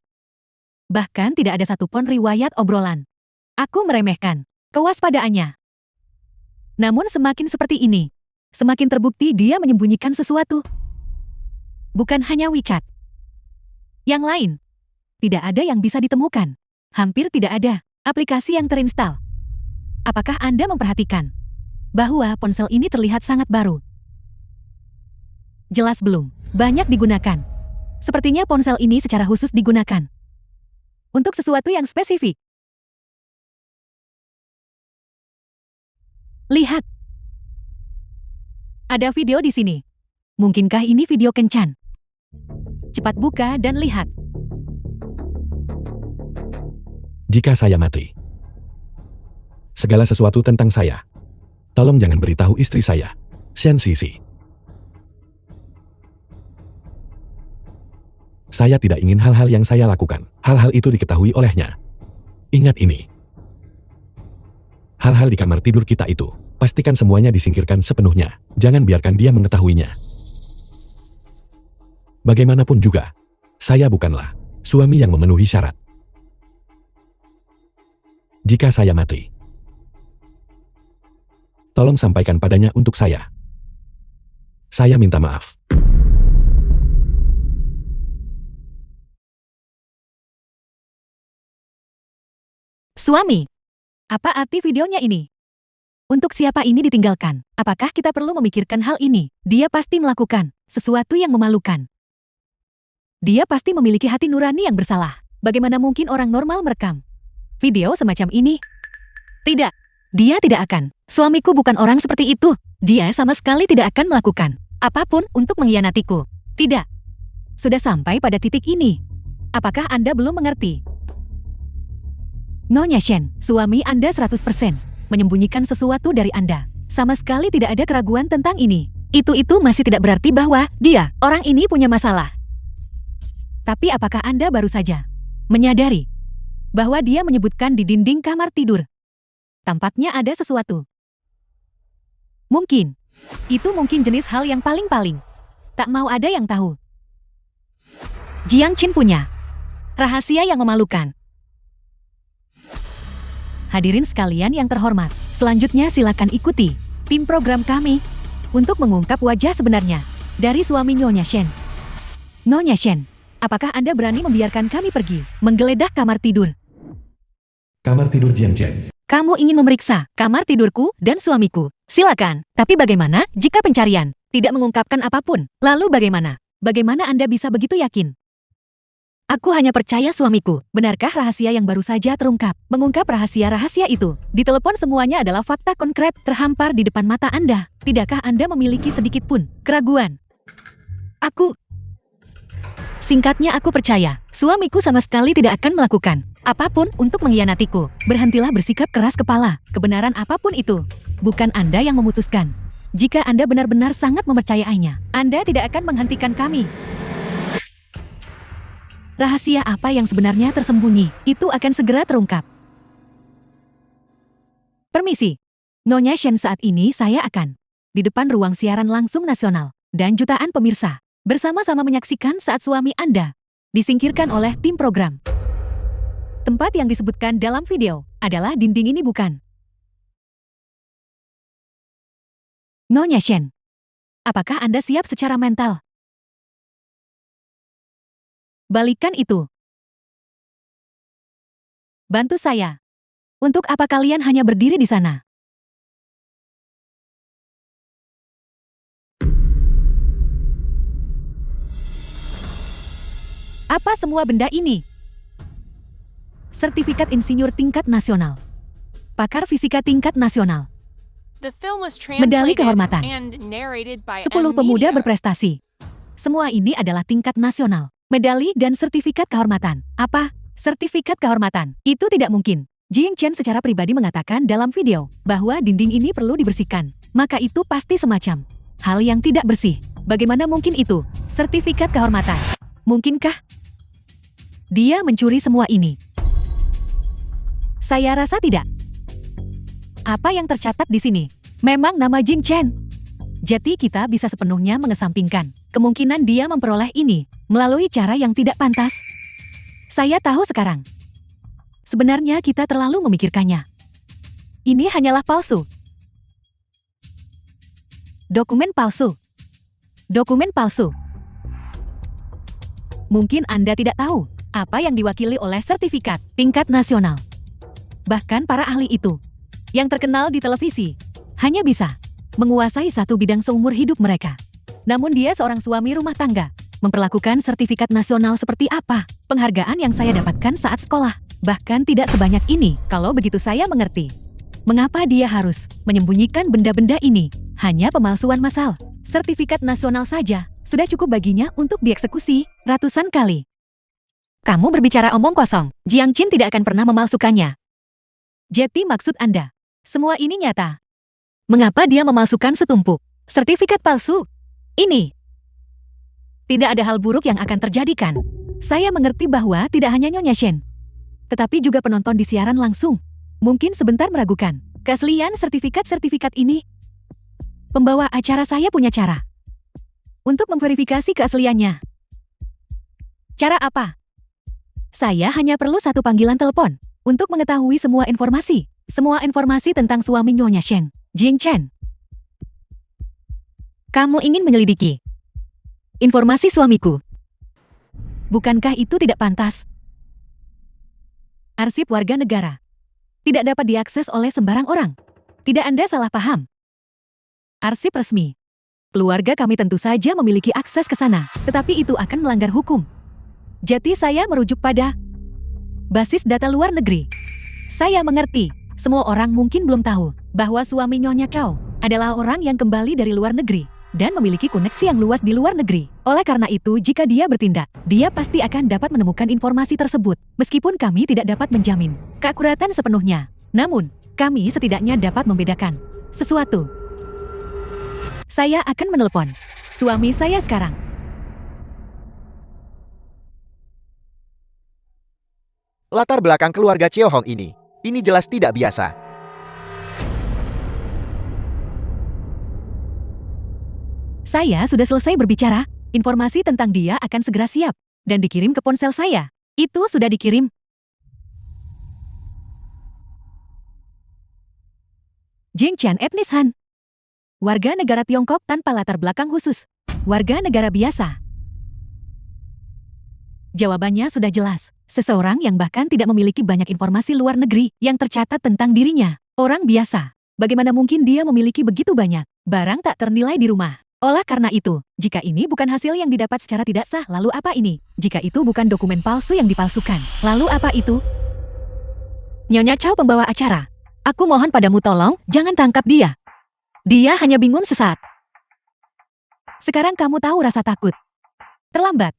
Bahkan tidak ada satupun riwayat obrolan. Aku meremehkan kewaspadaannya. Namun semakin seperti ini, semakin terbukti dia menyembunyikan sesuatu. Bukan hanya WeChat. Yang lain, tidak ada yang bisa ditemukan. Hampir tidak ada aplikasi yang terinstal. Apakah Anda memperhatikan bahwa ponsel ini terlihat sangat baru? Jelas belum banyak digunakan. Sepertinya ponsel ini secara khusus digunakan untuk sesuatu yang spesifik. Lihat. Ada video di sini. Mungkinkah ini video kencan? Cepat buka dan lihat. Jika saya mati, segala sesuatu tentang saya, tolong jangan beritahu istri saya, Shen Sisi. Saya tidak ingin hal-hal yang saya lakukan, hal-hal itu diketahui olehnya. Ingat ini. Hal-hal di kamar tidur kita itu, pastikan semuanya disingkirkan sepenuhnya. Jangan biarkan dia mengetahuinya. Bagaimanapun juga, saya bukanlah suami yang memenuhi syarat. Jika saya mati, tolong sampaikan padanya untuk saya. Saya minta maaf. Suami, apa arti videonya ini? Untuk siapa ini ditinggalkan? Apakah kita perlu memikirkan hal ini? Dia pasti melakukan sesuatu yang memalukan. Dia pasti memiliki hati nurani yang bersalah. Bagaimana mungkin orang normal merekam video semacam ini? Tidak, dia tidak akan. Suamiku bukan orang seperti itu. Dia sama sekali tidak akan melakukan apapun untuk mengkhianatiku. Tidak. Sudah sampai pada titik ini. Apakah Anda belum mengerti? Nyonya Shen, suami Anda 100% menyembunyikan sesuatu dari Anda. Sama sekali tidak ada keraguan tentang ini. Itu masih tidak berarti bahwa orang ini punya masalah. Tapi apakah Anda baru saja menyadari bahwa dia menyebutkan di dinding kamar tidur? Tampaknya ada sesuatu. Mungkin. Itu mungkin jenis hal yang paling-paling. Tak mau ada yang tahu. Jiang Qin punya rahasia yang memalukan. Hadirin sekalian yang terhormat, selanjutnya silakan ikuti tim program kami untuk mengungkap wajah sebenarnya dari suami Nyonya Shen. Nyonya Shen, apakah Anda berani membiarkan kami pergi menggeledah kamar tidur? Kamar tidur Jiang Chen. Kamu ingin memeriksa kamar tidurku dan suamiku? Silakan. Tapi bagaimana jika pencarian tidak mengungkapkan apapun? Lalu bagaimana? Bagaimana Anda bisa begitu yakin? Aku hanya percaya suamiku. Benarkah rahasia yang baru saja terungkap? Mengungkap rahasia-rahasia itu. Di telepon semuanya adalah fakta konkret terhampar di depan mata Anda. Tidakkah Anda memiliki sedikit pun keraguan? Singkatnya aku percaya, suamiku sama sekali tidak akan melakukan apapun untuk mengkhianatiku. Berhentilah bersikap keras kepala. Kebenaran apapun itu, bukan Anda yang memutuskan. Jika Anda benar-benar sangat mempercayainya, Anda tidak akan menghentikan kami. Rahasia apa yang sebenarnya tersembunyi, itu akan segera terungkap. Permisi, Nyonya Shen, saat ini saya akan di depan ruang siaran langsung nasional dan jutaan pemirsa bersama-sama menyaksikan saat suami Anda disingkirkan oleh tim program. Tempat yang disebutkan dalam video adalah dinding ini, bukan? Nyonya Shen, apakah Anda siap secara mental? Balikan itu. Bantu saya. Untuk apa kalian hanya berdiri di sana? Apa semua benda ini? Sertifikat insinyur tingkat nasional. Pakar fisika tingkat nasional. Medali kehormatan. 10 pemuda berprestasi. Semua ini adalah tingkat nasional. Medali dan sertifikat kehormatan. Apa? Sertifikat kehormatan? Itu tidak mungkin. Jiang Chen secara pribadi mengatakan dalam video bahwa dinding ini perlu dibersihkan. Maka itu pasti semacam hal yang tidak bersih. Bagaimana mungkin itu? Sertifikat kehormatan. Mungkinkah dia mencuri semua ini? Saya rasa tidak. Apa yang tercatat di sini memang nama Jiang Chen. Jadi kita bisa sepenuhnya mengesampingkan kemungkinan dia memperoleh ini melalui cara yang tidak pantas. Saya tahu sekarang. Sebenarnya kita terlalu memikirkannya. Ini hanyalah palsu. Dokumen palsu. Dokumen palsu. Mungkin Anda tidak tahu apa yang diwakili oleh sertifikat tingkat nasional. Bahkan para ahli itu yang terkenal di televisi hanya bisa menguasai satu bidang seumur hidup mereka. Namun dia seorang suami rumah tangga. Memperlakukan sertifikat nasional seperti apa? Penghargaan yang saya dapatkan saat sekolah. Bahkan tidak sebanyak ini. Kalau begitu saya mengerti. Mengapa dia harus menyembunyikan benda-benda ini? Hanya pemalsuan massal. Sertifikat nasional saja sudah cukup baginya untuk dieksekusi ratusan kali. Kamu berbicara omong kosong. Jiang Qin tidak akan pernah memalsukannya. Jadi maksud Anda, semua ini nyata. Mengapa dia memalsukan setumpuk sertifikat palsu? Ini tidak ada hal buruk yang akan terjadikan. Saya mengerti bahwa tidak hanya Nyonya Shen, tetapi juga penonton di siaran langsung mungkin sebentar meragukan keaslian sertifikat-sertifikat ini. Pembawa acara saya punya cara untuk memverifikasi keasliannya. Cara apa? Saya hanya perlu satu panggilan telepon untuk mengetahui semua informasi tentang suami Nyonya Shen, Jiang Chen. Kamu ingin menyelidiki informasi suamiku? Bukankah itu tidak pantas? Arsip warga negara tidak dapat diakses oleh sembarang orang. Tidak, Anda salah paham. Arsip resmi keluarga kami tentu saja memiliki akses ke sana, tetapi itu akan melanggar hukum. Jadi saya merujuk pada basis data luar negeri. Saya mengerti, semua orang mungkin belum tahu bahwa suami Nyonya Cao adalah orang yang kembali dari luar negeri dan memiliki koneksi yang luas di luar negeri. Oleh karena itu, jika dia bertindak, dia pasti akan dapat menemukan informasi tersebut. Meskipun kami tidak dapat menjamin keakuratan sepenuhnya. Namun, Kami setidaknya dapat membedakan sesuatu. Saya akan menelepon suami saya sekarang. Latar belakang keluarga Cheo Hong ini jelas tidak biasa. Saya sudah selesai berbicara. Informasi tentang dia akan segera siap dan dikirim ke ponsel saya. Itu sudah dikirim. Jing Chen etnis Han. Warga negara Tiongkok tanpa latar belakang khusus. Warga negara biasa. Jawabannya sudah jelas. Seseorang yang bahkan tidak memiliki banyak informasi luar negeri yang tercatat tentang dirinya. Orang biasa. Bagaimana mungkin dia memiliki begitu banyak barang tak ternilai di rumah? Oleh karena itu, jika ini bukan hasil yang didapat secara tidak sah, lalu apa ini? Jika itu bukan dokumen palsu yang dipalsukan, lalu apa itu? Nyonya Chow pembawa acara. Aku mohon padamu tolong, jangan tangkap dia. Dia hanya bingung sesaat. Sekarang kamu tahu rasa takut. Terlambat.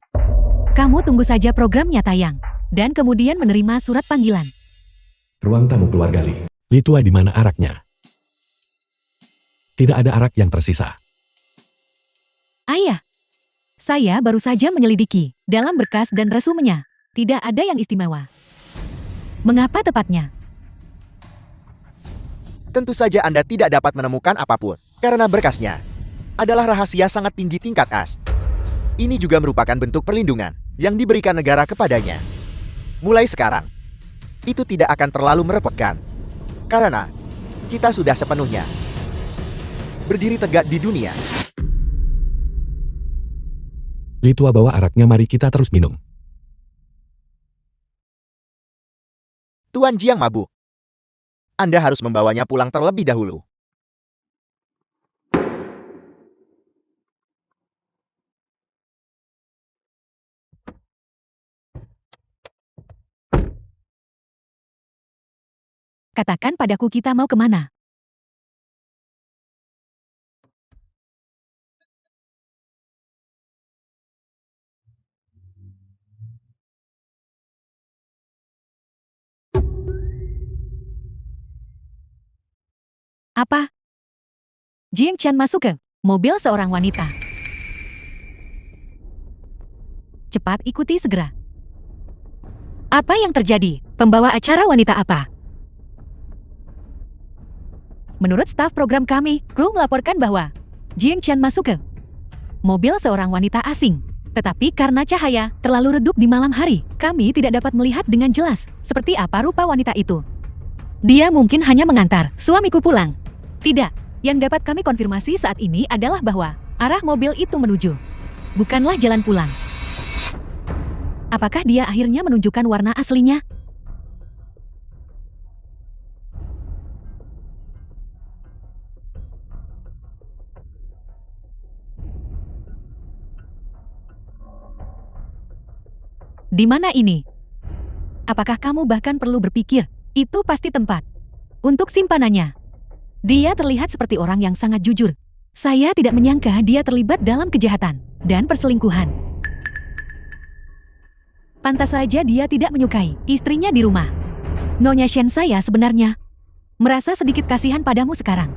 Kamu tunggu saja programnya tayang. Dan kemudian menerima surat panggilan. Ruang tamu keluarga Li. Li Tua di mana araknya? Tidak ada arak yang tersisa. Ayah, saya baru saja menyelidiki dalam berkas dan resumenya. Tidak ada yang istimewa. Mengapa tepatnya? Tentu saja Anda tidak dapat menemukan apapun, karena berkasnya adalah rahasia sangat tinggi tingkat as. Ini juga merupakan bentuk perlindungan yang diberikan negara kepadanya. Mulai sekarang, itu tidak akan terlalu merepotkan, karena kita sudah sepenuhnya berdiri tegak di dunia. Li Tua bawa araknya, mari kita terus minum. Tuan Jiang mabuk. Anda harus membawanya pulang terlebih dahulu. Katakan padaku kita mau kemana? Apa? Jing Chen masuk ke mobil seorang wanita. Cepat ikuti segera. Apa yang terjadi? Pembawa acara wanita apa? Menurut staf program kami, kru melaporkan bahwa Jing Chen masuk ke mobil seorang wanita asing. Tetapi karena cahaya terlalu redup di malam hari, kami tidak dapat melihat dengan jelas seperti apa rupa wanita itu. Dia mungkin hanya mengantar suamiku pulang. Tidak, yang dapat kami konfirmasi saat ini adalah bahwa arah mobil itu menuju bukanlah jalan pulang. Apakah dia akhirnya menunjukkan warna aslinya? Di mana ini? Apakah kamu bahkan perlu berpikir, itu pasti tempat untuk simpanannya? Dia terlihat seperti orang yang sangat jujur. Saya tidak menyangka dia terlibat dalam kejahatan dan perselingkuhan. Pantas saja dia tidak menyukai istrinya di rumah. Nyonya Shen, saya sebenarnya merasa sedikit kasihan padamu sekarang.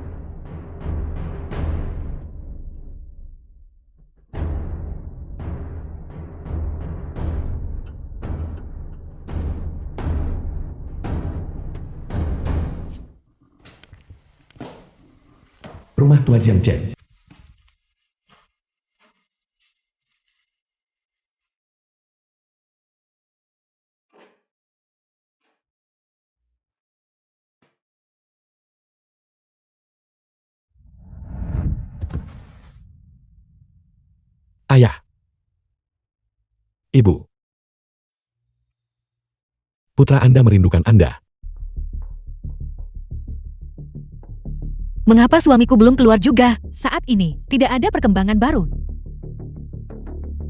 Rumah tua Jiang Chen. Ayah. Ibu. Putra Anda merindukan Anda. Mengapa suamiku belum keluar juga? Saat ini, tidak ada perkembangan baru.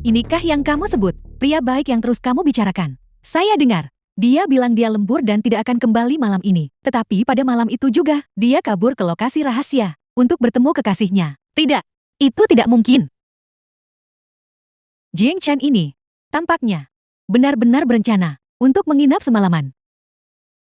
Inikah yang kamu sebut, pria baik yang terus kamu bicarakan? Saya dengar, dia bilang dia lembur dan tidak akan kembali malam ini. Tetapi pada malam itu juga, dia kabur ke lokasi rahasia untuk bertemu kekasihnya. Tidak, itu tidak mungkin. Jing Chen ini, tampaknya, benar-benar berencana untuk menginap semalaman.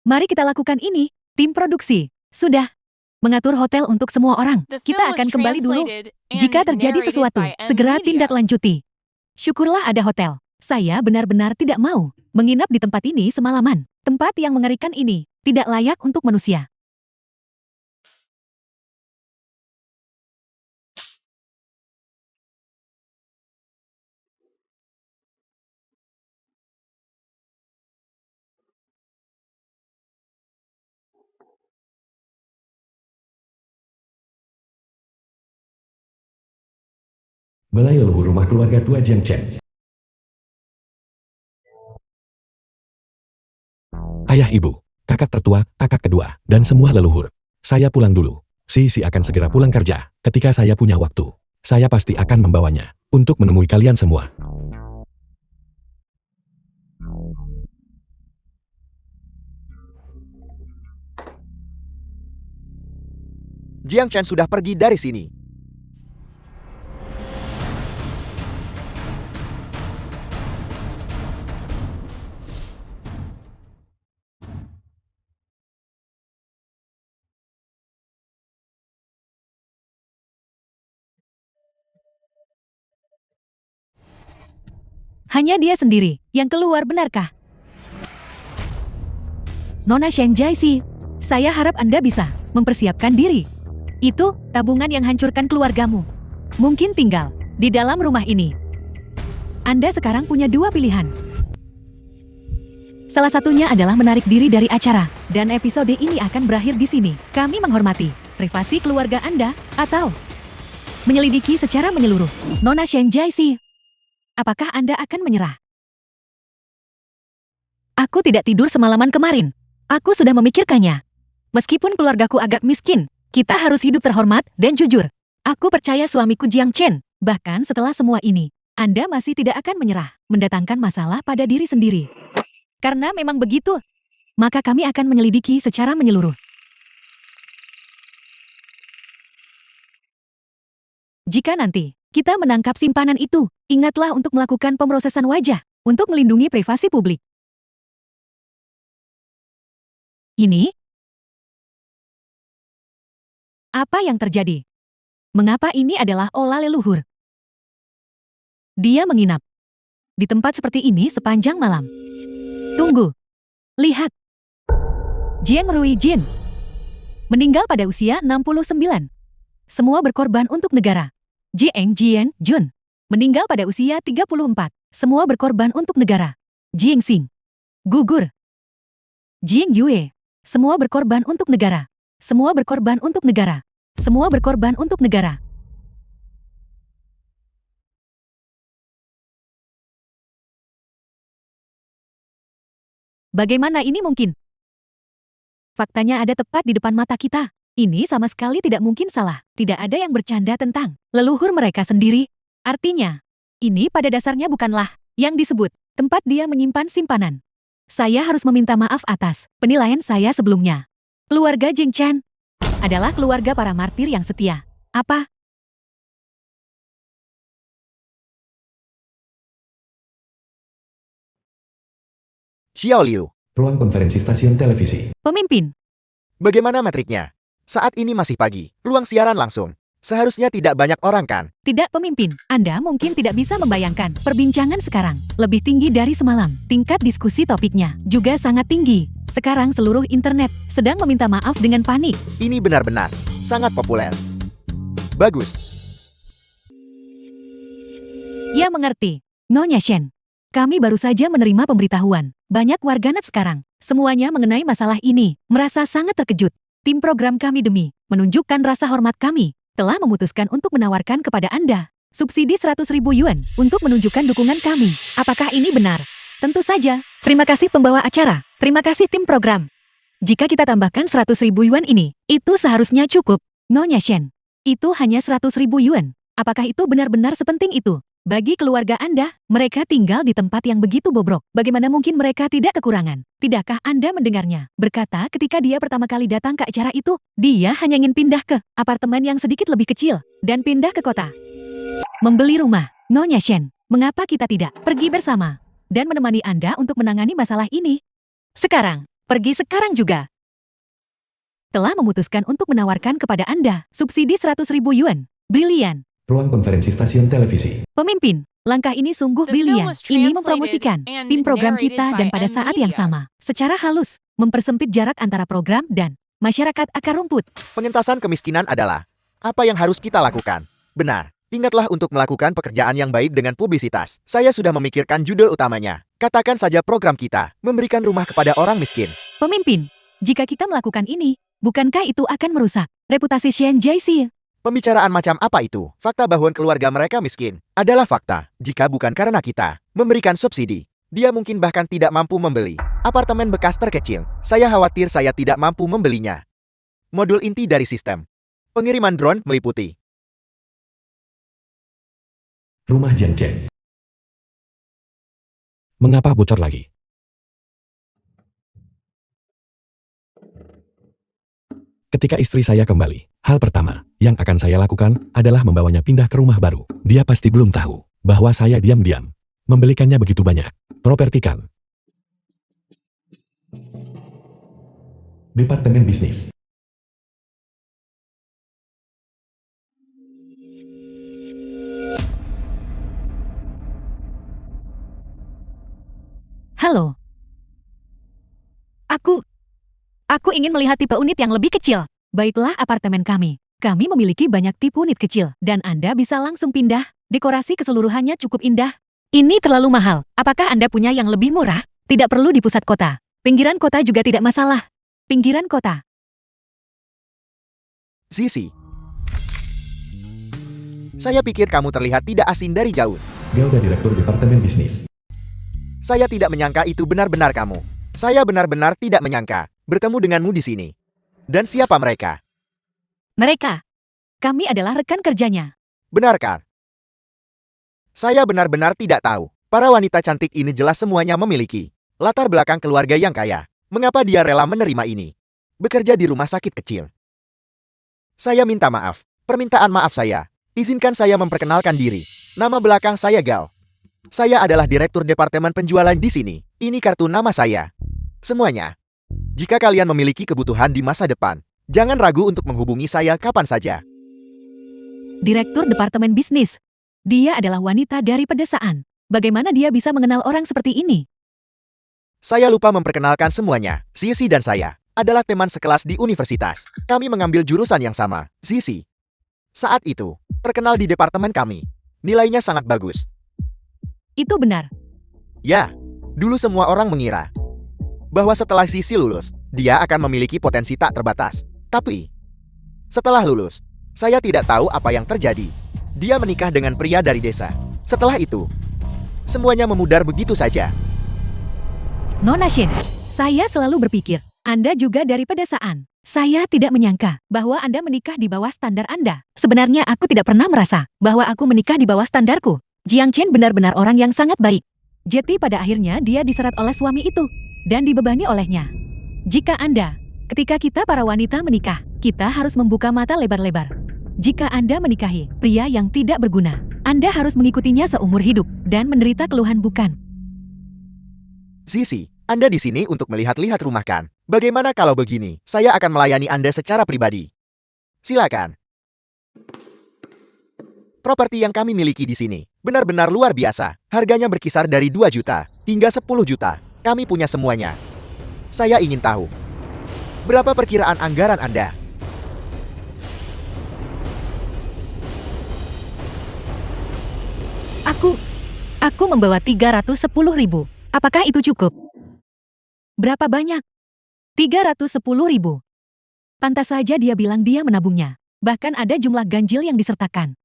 Mari kita lakukan ini. Tim produksi, sudah. Mengatur hotel untuk semua orang. Kita akan kembali dulu. Jika terjadi sesuatu, segera tindak lanjuti. Syukurlah ada hotel. Saya benar-benar tidak mau menginap di tempat ini semalaman. Tempat yang mengerikan ini tidak layak untuk manusia. Balai leluhur rumah keluarga tua Jiang Chen. Ayah ibu, kakak tertua, kakak kedua, dan semua leluhur. Saya pulang dulu. Si akan segera pulang kerja. Ketika saya punya waktu, saya pasti akan membawanya untuk menemui kalian semua. Jiang Chen sudah pergi dari sini. Hanya dia sendiri yang keluar, benarkah? Nona Shen Jaisi, saya harap Anda bisa mempersiapkan diri. Itu tabungan yang hancurkan keluargamu. Mungkin tinggal di dalam rumah ini. Anda sekarang punya dua pilihan. Salah satunya adalah menarik diri dari acara, dan episode ini akan berakhir di sini. Kami menghormati privasi keluarga Anda, atau menyelidiki secara menyeluruh. Nona Shen Jaisi, apakah Anda akan menyerah? Aku tidak tidur semalaman kemarin. Aku sudah memikirkannya. Meskipun keluargaku agak miskin, kita harus hidup terhormat dan jujur. Aku percaya suamiku Jiang Chen. Bahkan setelah semua ini, Anda masih tidak akan menyerah, mendatangkan masalah pada diri sendiri. Karena memang begitu, maka kami akan menyelidiki secara menyeluruh. Jika nanti kita menangkap simpanan itu, ingatlah untuk melakukan pemrosesan wajah untuk melindungi privasi publik. Ini? Apa yang terjadi? Mengapa ini adalah olah leluhur? Dia menginap di tempat seperti ini sepanjang malam. Tunggu. Lihat. Jiang Ruijin meninggal pada usia 69. Semua berkorban untuk negara. Jiang Jian Jun meninggal pada usia 34. Semua berkorban untuk negara. Jiang Xing gugur. Jiang Yue, semua berkorban untuk negara. Semua berkorban untuk negara. Semua berkorban untuk negara. Bagaimana ini mungkin? Faktanya ada tepat di depan mata kita. Ini sama sekali tidak mungkin salah. Tidak ada yang bercanda tentang leluhur mereka sendiri. Artinya, ini pada dasarnya bukanlah yang disebut tempat dia menyimpan simpanan. Saya harus meminta maaf atas penilaian saya sebelumnya. Keluarga Jiang Chen adalah keluarga para martir yang setia. Apa? Xiao Liu, Ruang konferensi stasiun televisi. Pemimpin, bagaimana metriknya? Saat ini masih pagi, ruang siaran langsung. Seharusnya tidak banyak orang kan? tidak pemimpin. Anda mungkin tidak bisa membayangkan perbincangan sekarang lebih tinggi dari semalam. Tingkat diskusi topiknya juga sangat tinggi. Sekarang seluruh internet sedang meminta maaf dengan panik. Ini benar-benar sangat populer. Bagus. Ya mengerti. Nyonya Shen. Kami baru saja menerima pemberitahuan. Banyak warganet sekarang, semuanya mengenai masalah ini, merasa sangat terkejut. Tim program kami demi menunjukkan rasa hormat kami, telah memutuskan untuk menawarkan kepada Anda subsidi 100.000 yuan untuk menunjukkan dukungan kami. Apakah ini benar? Tentu saja. Terima kasih pembawa acara. Terima kasih tim program. Jika kita tambahkan 100.000 yuan ini, itu seharusnya cukup. Nyonya Shen, itu hanya 100.000 yuan. Apakah itu benar-benar sepenting itu? Bagi keluarga Anda, mereka tinggal di tempat yang begitu bobrok. Bagaimana mungkin mereka tidak kekurangan? Tidakkah Anda mendengarnya? Berkata ketika dia pertama kali datang ke acara itu, dia hanya ingin pindah ke apartemen yang sedikit lebih kecil dan pindah ke kota. Membeli rumah. Nyonya Shen, mengapa kita tidak pergi bersama dan menemani Anda untuk menangani masalah ini? Sekarang, pergi sekarang juga. telah memutuskan untuk menawarkan kepada Anda subsidi 100.000 yuan. Brilian. Ruang konferensi stasiun televisi. Pemimpin, langkah ini sungguh The film brilian. was Ini translated mempromosikan and tim program narrated kita by dan pada saat yang M-Media. sama, secara halus, mempersempit jarak antara program dan masyarakat akar rumput. Pengentasan kemiskinan adalah apa yang harus kita lakukan. Benar. Ingatlah untuk melakukan pekerjaan yang baik dengan publisitas. Saya sudah memikirkan judul utamanya. Katakan saja program kita, memberikan rumah kepada orang miskin. Pemimpin, jika kita melakukan ini, bukankah itu akan merusak reputasi Shen Jiaxi? Pembicaraan macam apa itu? Fakta bahwa keluarga mereka miskin adalah fakta. Jika bukan karena kita memberikan subsidi, dia mungkin bahkan tidak mampu membeli apartemen bekas terkecil. Saya khawatir saya tidak mampu membelinya. Modul inti dari sistem pengiriman drone meliputi Rumah Jiang Chen. Mengapa bocor lagi? Ketika istri saya kembali, hal pertama yang akan saya lakukan adalah membawanya pindah ke rumah baru. Dia pasti belum tahu bahwa saya diam-diam membelikannya begitu banyak. Propertikan. Departemen Bisnis. Halo. Aku ingin melihat tipe unit yang lebih kecil. Baiklah apartemen kami. Kami memiliki banyak tipe unit kecil, dan Anda bisa langsung pindah. Dekorasi keseluruhannya cukup indah. Ini terlalu mahal. Apakah Anda punya yang lebih murah? Tidak perlu di pusat kota. Pinggiran kota juga tidak masalah. Pinggiran kota. Zizi. Saya pikir kamu terlihat tidak asing dari jauh. Gauda Direktur Departemen Bisnis. Saya tidak menyangka itu benar-benar kamu. Saya benar-benar tidak menyangka bertemu denganmu di sini. Dan siapa mereka? Mereka. Kami adalah rekan kerjanya. Benarkah? Saya benar-benar tidak tahu. Para wanita cantik ini jelas semuanya memiliki latar belakang keluarga yang kaya. Mengapa dia rela menerima ini? Bekerja di rumah sakit kecil. Saya minta maaf. Permintaan maaf saya. Izinkan saya memperkenalkan diri. Nama belakang saya Gal. Saya adalah direktur departemen penjualan di sini. Ini kartu nama saya. Semuanya. Jika kalian memiliki kebutuhan di masa depan, jangan ragu untuk menghubungi saya kapan saja. Direktur Departemen Bisnis. Dia adalah wanita dari pedesaan. Bagaimana dia bisa mengenal orang seperti ini? Saya lupa memperkenalkan semuanya. Zizi dan saya adalah teman sekelas di universitas. Kami mengambil jurusan yang sama. Zizi saat itu terkenal di departemen kami. Nilainya sangat bagus. Itu benar. Ya, dulu semua orang mengira bahwa setelah Zizi lulus, dia akan memiliki potensi tak terbatas. Tapi setelah lulus, saya tidak tahu apa yang terjadi. Dia menikah dengan pria dari desa. Setelah itu, semuanya memudar begitu saja. Nona Shin, saya selalu berpikir, Anda juga dari pedesaan. Saya tidak menyangka bahwa Anda menikah di bawah standar Anda. Sebenarnya aku tidak pernah merasa bahwa aku menikah di bawah standarku. Jiang Chen benar-benar orang yang sangat baik. Jadi pada akhirnya dia diserat oleh suami itu dan dibebani olehnya. Jika Anda, ketika kita para wanita menikah, kita harus membuka mata lebar-lebar. Jika Anda menikahi pria yang tidak berguna, Anda harus mengikutinya seumur hidup dan menderita keluhan bukan. Zizi, Anda di sini untuk melihat-lihat rumah kan? Bagaimana kalau begini? Saya akan melayani Anda secara pribadi. Silakan. Properti yang kami miliki di sini benar-benar luar biasa. Harganya berkisar dari 2 juta hingga 10 juta. Kami punya semuanya. Saya ingin tahu, berapa perkiraan anggaran Anda? Aku membawa 310.000. Apakah itu cukup? Berapa banyak? 310.000. Pantas saja dia bilang dia menabungnya. Bahkan ada jumlah ganjil yang disertakan.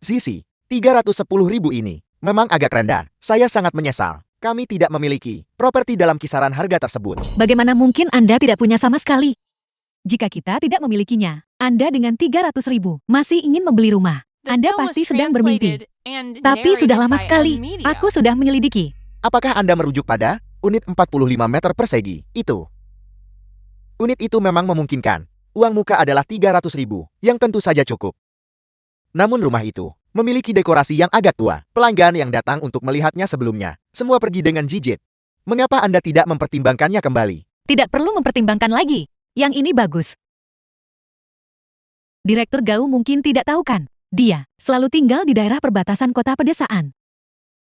Zizi, 310.000 ini memang agak rendah. Saya sangat menyesal. Kami tidak memiliki properti dalam kisaran harga tersebut. Bagaimana mungkin Anda tidak punya sama sekali? Jika kita tidak memilikinya, Anda dengan 300.000 masih ingin membeli rumah. Anda pasti sedang bermimpi. Tapi sudah lama sekali, aku sudah menyelidiki. Apakah Anda merujuk pada unit 45 meter persegi itu? Unit itu memang memungkinkan. Uang muka adalah 300.000, yang tentu saja cukup. Namun rumah itu memiliki dekorasi yang agak tua. Pelanggan yang datang untuk melihatnya sebelumnya, semua pergi dengan jijik. Mengapa Anda tidak mempertimbangkannya kembali? Tidak perlu mempertimbangkan lagi. Yang ini bagus. Direktur Gau mungkin tidak tahu kan? Dia selalu tinggal di daerah perbatasan kota pedesaan.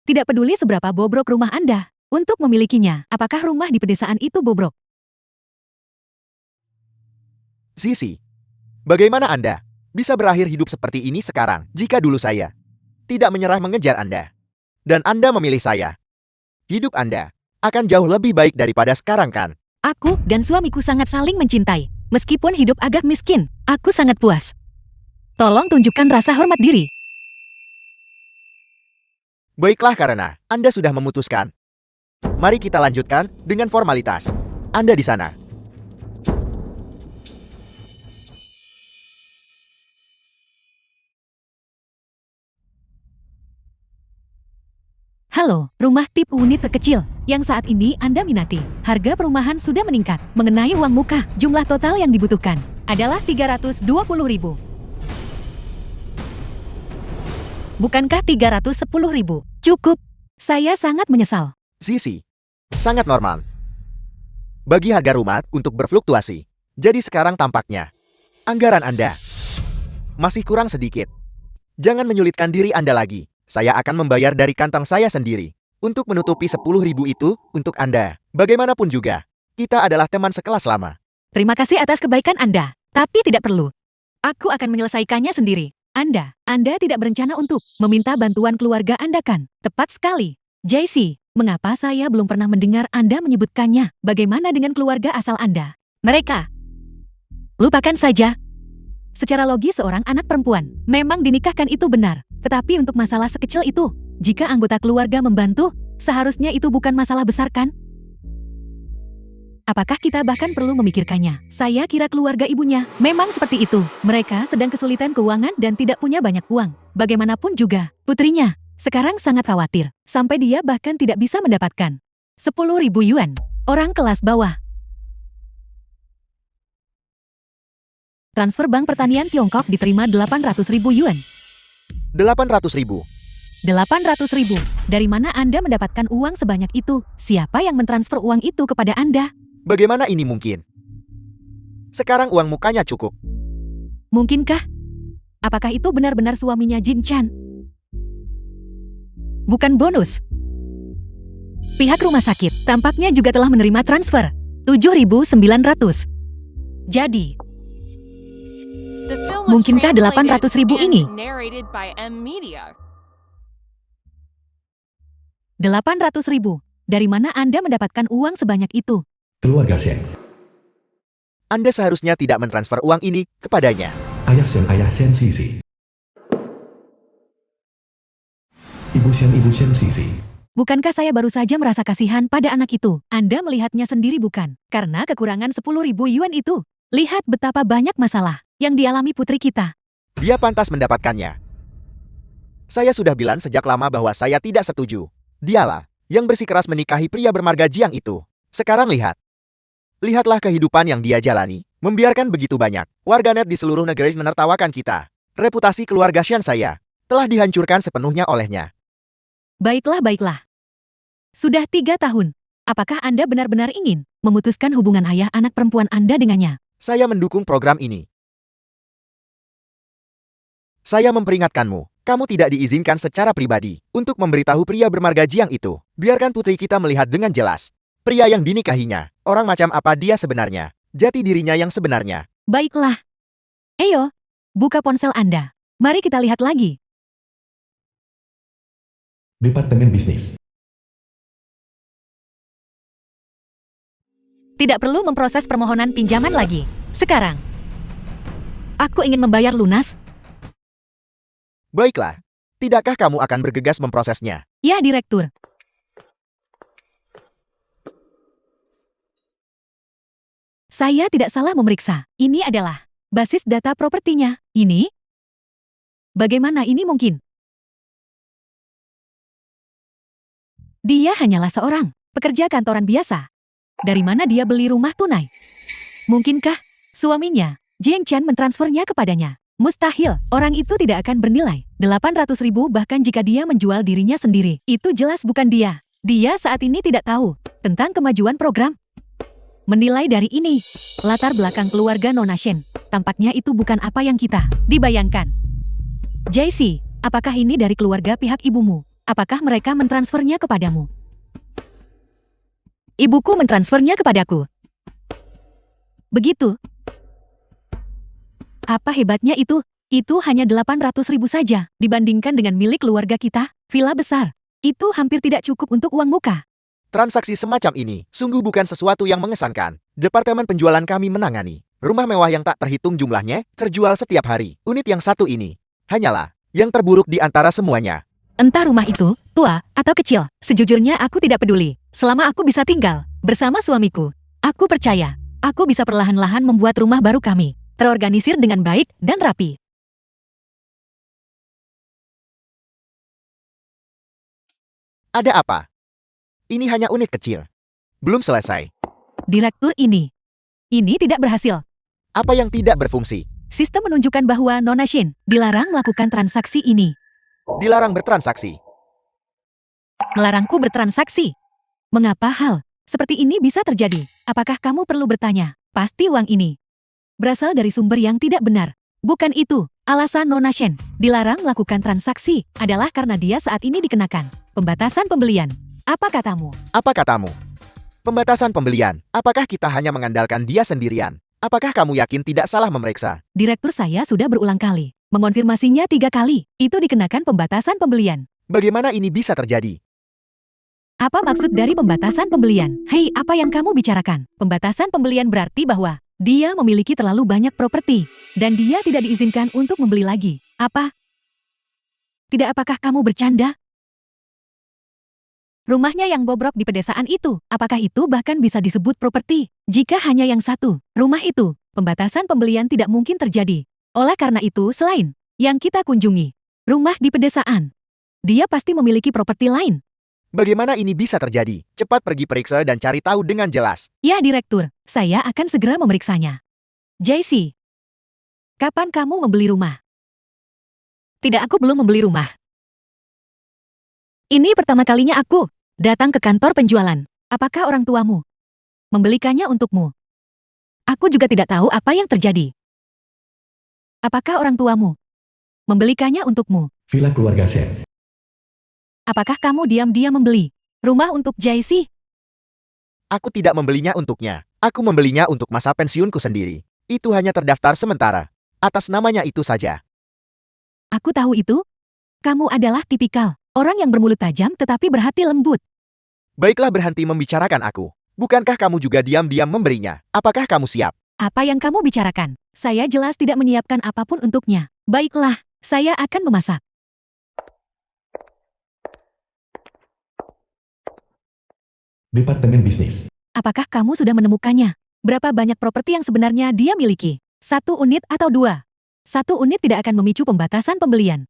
Tidak peduli seberapa bobrok rumah Anda untuk memilikinya. Apakah rumah di pedesaan itu bobrok? Sisi, bagaimana Anda bisa berakhir hidup seperti ini sekarang jika dulu saya tidak menyerah mengejar Anda? Dan Anda memilih saya. Hidup Anda akan jauh lebih baik daripada sekarang kan? Aku dan suamiku sangat saling mencintai. Meskipun hidup agak miskin, aku sangat puas. Tolong tunjukkan rasa hormat diri. Baiklah karena Anda sudah memutuskan. Mari kita lanjutkan dengan formalitas. Anda di sana. Halo, rumah tipe unit terkecil yang saat ini Anda minati. Harga perumahan sudah meningkat. Mengenai uang muka, jumlah total yang dibutuhkan adalah 320.000. Bukankah 310.000? Cukup. Saya sangat menyesal. Sisi, sangat normal bagi harga rumah untuk berfluktuasi. Jadi sekarang tampaknya anggaran Anda masih kurang sedikit. Jangan menyulitkan diri Anda lagi. Saya akan membayar dari kantong saya sendiri untuk menutupi 10.000 itu untuk Anda. Bagaimanapun juga, kita adalah teman sekelas lama. Terima kasih atas kebaikan Anda, tapi tidak perlu. Aku akan menyelesaikannya sendiri. Anda tidak berencana untuk meminta bantuan keluarga Anda kan? Tepat sekali. JC, mengapa saya belum pernah mendengar Anda menyebutkannya? Bagaimana dengan keluarga asal Anda? Mereka. Lupakan saja. Secara logis seorang anak perempuan memang dinikahkan itu benar. Tetapi untuk masalah sekecil itu, jika anggota keluarga membantu, seharusnya itu bukan masalah besar kan? Apakah kita bahkan perlu memikirkannya? Saya kira keluarga ibunya memang seperti itu. Mereka sedang kesulitan keuangan dan tidak punya banyak uang. Bagaimanapun juga, putrinya sekarang sangat khawatir. Sampai dia bahkan tidak bisa mendapatkan 10.000 yuan. Orang kelas bawah. Transfer Bank Pertanian Tiongkok diterima 800.000 yuan. 800.000. 800.000. Dari mana Anda mendapatkan uang sebanyak itu? Siapa yang mentransfer uang itu kepada Anda? Bagaimana ini mungkin? Sekarang uang mukanya cukup. Mungkinkah? Apakah itu benar-benar suaminya Jin Chan? Bukan bonus. Pihak rumah sakit tampaknya juga telah menerima transfer 7.900. Jadi, mungkinkah 800.000 ini? 800.000. Dari mana Anda mendapatkan uang sebanyak itu? Keluarga Shen. Anda seharusnya tidak mentransfer uang ini kepadanya. Ayah Shen Sisi. Ibu Shen Sisi. Bukankah saya baru saja merasa kasihan pada anak itu? Anda melihatnya sendiri bukan? Karena kekurangan 10.000 yuan itu. Lihat betapa banyak masalah yang dialami putri kita. Dia pantas mendapatkannya. Saya sudah bilang sejak lama bahwa saya tidak setuju. Dialah yang bersikeras menikahi pria bermarga Jiang itu. Sekarang lihat. Lihatlah kehidupan yang dia jalani. Membiarkan begitu banyak warganet di seluruh negeri menertawakan kita. Reputasi keluarga Shen saya telah dihancurkan sepenuhnya olehnya. Baiklah. Sudah 3 tahun. Apakah Anda benar-benar ingin memutuskan hubungan ayah anak perempuan Anda dengannya? Saya mendukung program ini. Saya memperingatkanmu, kamu tidak diizinkan secara pribadi untuk memberitahu pria bermarga Jiang itu. Biarkan putri kita melihat dengan jelas. Pria yang dinikahinya, orang macam apa dia sebenarnya, jati dirinya yang sebenarnya. Baiklah. Ayo, buka ponsel Anda. Mari kita lihat lagi. Departemen Bisnis. Tidak perlu memproses permohonan pinjaman lagi. Sekarang, aku ingin membayar lunas. Baiklah, tidakkah kamu akan bergegas memprosesnya? Ya, Direktur. Saya tidak salah memeriksa. Ini adalah basis data propertinya. Ini? Bagaimana ini mungkin? Dia hanyalah seorang pekerja kantoran biasa. Dari mana dia beli rumah tunai? Mungkinkah suaminya, Jiang Chan, mentransfernya kepadanya? Mustahil, orang itu tidak akan bernilai 800.000 bahkan jika dia menjual dirinya sendiri. Itu jelas bukan dia. Dia saat ini tidak tahu tentang kemajuan program. Menilai dari ini, latar belakang keluarga Nona Shen, tampaknya itu bukan apa yang kita dibayangkan. JC, apakah ini dari keluarga pihak ibumu? Apakah mereka mentransfernya kepadamu? Ibuku mentransfernya kepadaku. Begitu. Apa hebatnya itu? Itu hanya 800.000 saja, dibandingkan dengan milik keluarga kita, villa besar. Itu hampir tidak cukup untuk uang muka. Transaksi semacam ini sungguh bukan sesuatu yang mengesankan. Departemen penjualan kami menangani. Rumah mewah yang tak terhitung jumlahnya terjual setiap hari. Unit yang satu ini hanyalah yang terburuk di antara semuanya. Entah rumah itu tua atau kecil, sejujurnya aku tidak peduli. Selama aku bisa tinggal bersama suamiku, aku percaya aku bisa perlahan-lahan membuat rumah baru kami terorganisir dengan baik dan rapi. Ada apa? Ini hanya unit kecil. Belum selesai. Direktur ini tidak berhasil. Apa yang tidak berfungsi? Sistem menunjukkan bahwa Nona Shin dilarang melakukan transaksi ini. Dilarang bertransaksi. Melarangku bertransaksi. Mengapa hal seperti ini bisa terjadi? Apakah kamu perlu bertanya? Pasti uang ini berasal dari sumber yang tidak benar. Bukan itu alasan Nona Shen dilarang melakukan transaksi, adalah karena dia saat ini dikenakan pembatasan pembelian. Apa katamu? Apa katamu? Pembatasan pembelian. Apakah kita hanya mengandalkan dia sendirian? Apakah kamu yakin tidak salah memeriksa? Direktur saya sudah berulang kali mengonfirmasinya 3 kali. Itu dikenakan pembatasan pembelian. Bagaimana ini bisa terjadi? Apa maksud dari pembatasan pembelian? Hei, apa yang kamu bicarakan? Pembatasan pembelian berarti bahwa dia memiliki terlalu banyak properti dan dia tidak diizinkan untuk membeli lagi. Apa? Tidak, apakah kamu bercanda? Rumahnya yang bobrok di pedesaan itu, apakah itu bahkan bisa disebut properti? Jika hanya yang satu, rumah itu, pembatasan pembelian tidak mungkin terjadi. Oleh karena itu, selain yang kita kunjungi, rumah di pedesaan, dia pasti memiliki properti lain. Bagaimana ini bisa terjadi? Cepat pergi periksa dan cari tahu dengan jelas. Ya, Direktur, saya akan segera memeriksanya. JC, kapan kamu membeli rumah? Tidak, aku belum membeli rumah. Ini pertama kalinya aku datang ke kantor penjualan. Apakah orang tuamu membelikannya untukmu? Aku juga tidak tahu apa yang terjadi. Apakah orang tuamu membelikannya untukmu? Villa keluarga Shen. Apakah kamu diam-diam membeli rumah untuk JC? Aku tidak membelinya untuknya. Aku membelinya untuk masa pensiunku sendiri. Itu hanya terdaftar sementara. Atas namanya itu saja. Aku tahu itu. Kamu adalah tipikal orang yang bermulut tajam tetapi berhati lembut. Baiklah, berhenti membicarakan aku. Bukankah kamu juga diam-diam memberinya? Apakah kamu siap? Apa yang kamu bicarakan? Saya jelas tidak menyiapkan apapun untuknya. Baiklah, saya akan memasak. Departemen bisnis. Apakah kamu sudah menemukannya? Berapa banyak properti yang sebenarnya dia miliki? 1 unit atau 2? 1 unit tidak akan memicu pembatasan pembelian.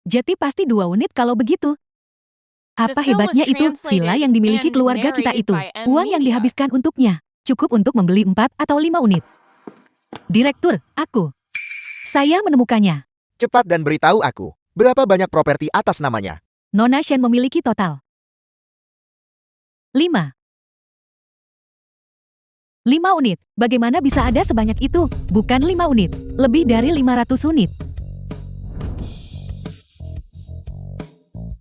Jadi pasti 2 unit kalau begitu. Apa hebatnya itu? Villa yang dimiliki keluarga kita itu, uang yang dihabiskan untuknya, cukup untuk membeli 4 atau 5 unit. Direktur, saya menemukannya. Cepat dan beritahu aku. Berapa banyak properti atas namanya? Nona Shen memiliki total 5 unit. Bagaimana bisa ada sebanyak itu? Bukan 5 unit, lebih dari 500 unit.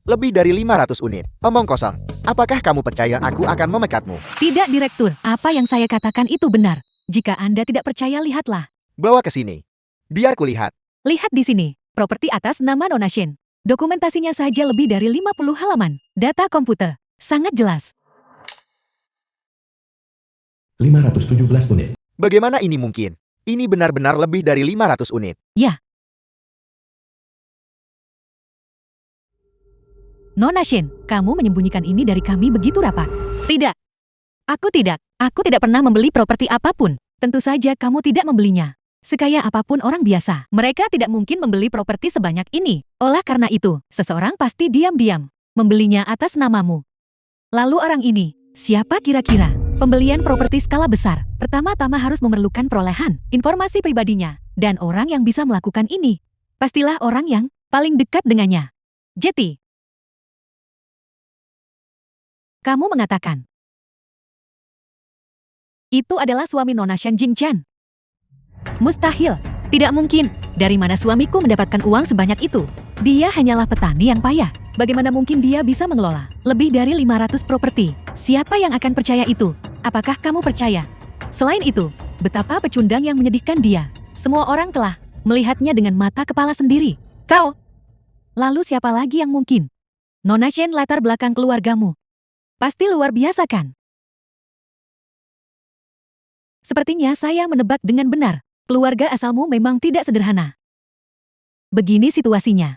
Lebih dari 500 unit. Omong kosong. Apakah kamu percaya aku akan memekatmu? Tidak, Direktur. Apa yang saya katakan itu benar. Jika Anda tidak percaya, lihatlah. Bawa ke sini. Biar kulihat. Lihat di sini. Properti atas nama Nona Shen. Dokumentasinya saja lebih dari 50 halaman. Data komputer. Sangat jelas. 517 unit. Bagaimana ini mungkin? Ini benar-benar lebih dari 500 unit. Ya. Nona Shen, kamu menyembunyikan ini dari kami begitu rapat. Tidak. Aku tidak pernah membeli properti apapun. Tentu saja kamu tidak membelinya. Sekaya apapun orang biasa, mereka tidak mungkin membeli properti sebanyak ini. Oleh karena itu, seseorang pasti diam-diam membelinya atas namamu. Lalu orang ini, siapa kira-kira? Pembelian properti skala besar, pertama-tama harus memerlukan perolehan informasi pribadinya. Dan orang yang bisa melakukan ini, pastilah orang yang paling dekat dengannya. Jeti, kamu mengatakan Itu adalah suami Nona Shen Jingchen. Mustahil. Tidak mungkin. Dari mana suamiku mendapatkan uang sebanyak itu? Dia hanyalah petani yang payah. Bagaimana mungkin dia bisa mengelola lebih dari 500 properti? Siapa yang akan percaya itu? Apakah kamu percaya? Selain itu, betapa pecundang yang menyedihkan dia. Semua orang telah melihatnya dengan mata kepala sendiri. Kau! Lalu siapa lagi yang mungkin? Nona Shen, latar belakang keluargamu pasti luar biasa kan? Sepertinya saya menebak dengan benar. Keluarga asalmu memang tidak sederhana. Begini situasinya.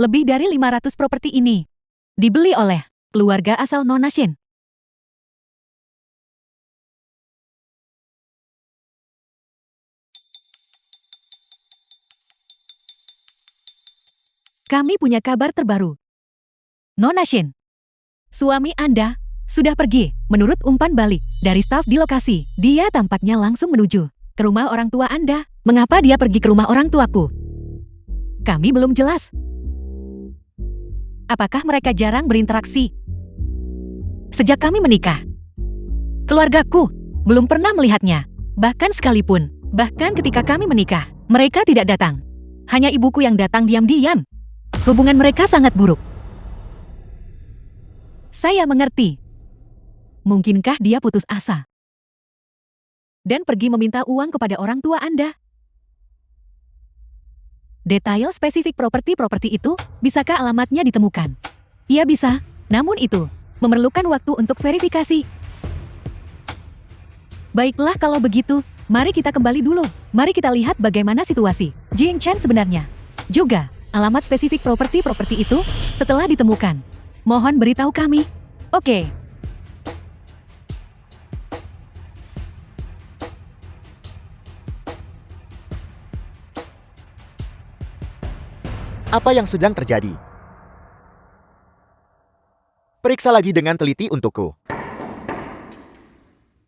Lebih dari 500 properti ini dibeli oleh keluarga asal Nona Shen. Kami punya kabar terbaru. Nona Shen, suami Anda sudah pergi. Menurut umpan balik dari staf di lokasi, dia tampaknya langsung menuju ke rumah orang tua Anda. Mengapa dia pergi ke rumah orang tuaku? Kami belum jelas. Apakah mereka jarang berinteraksi? Sejak kami menikah, keluargaku belum pernah melihatnya. Bahkan sekalipun, bahkan ketika kami menikah, mereka tidak datang. Hanya ibuku yang datang diam-diam. Hubungan mereka sangat buruk. Saya mengerti. Mungkinkah dia putus asa dan pergi meminta uang kepada orang tua Anda? Detail spesifik properti-properti itu, bisakah alamatnya ditemukan? Iya bisa, namun itu memerlukan waktu untuk verifikasi. Baiklah kalau begitu, mari kita kembali dulu. Mari kita lihat bagaimana situasi Jing Chen sebenarnya. Juga, alamat spesifik properti-properti itu setelah ditemukan. Mohon beritahu kami. Oke. Apa yang sedang terjadi? Periksa lagi dengan teliti untukku.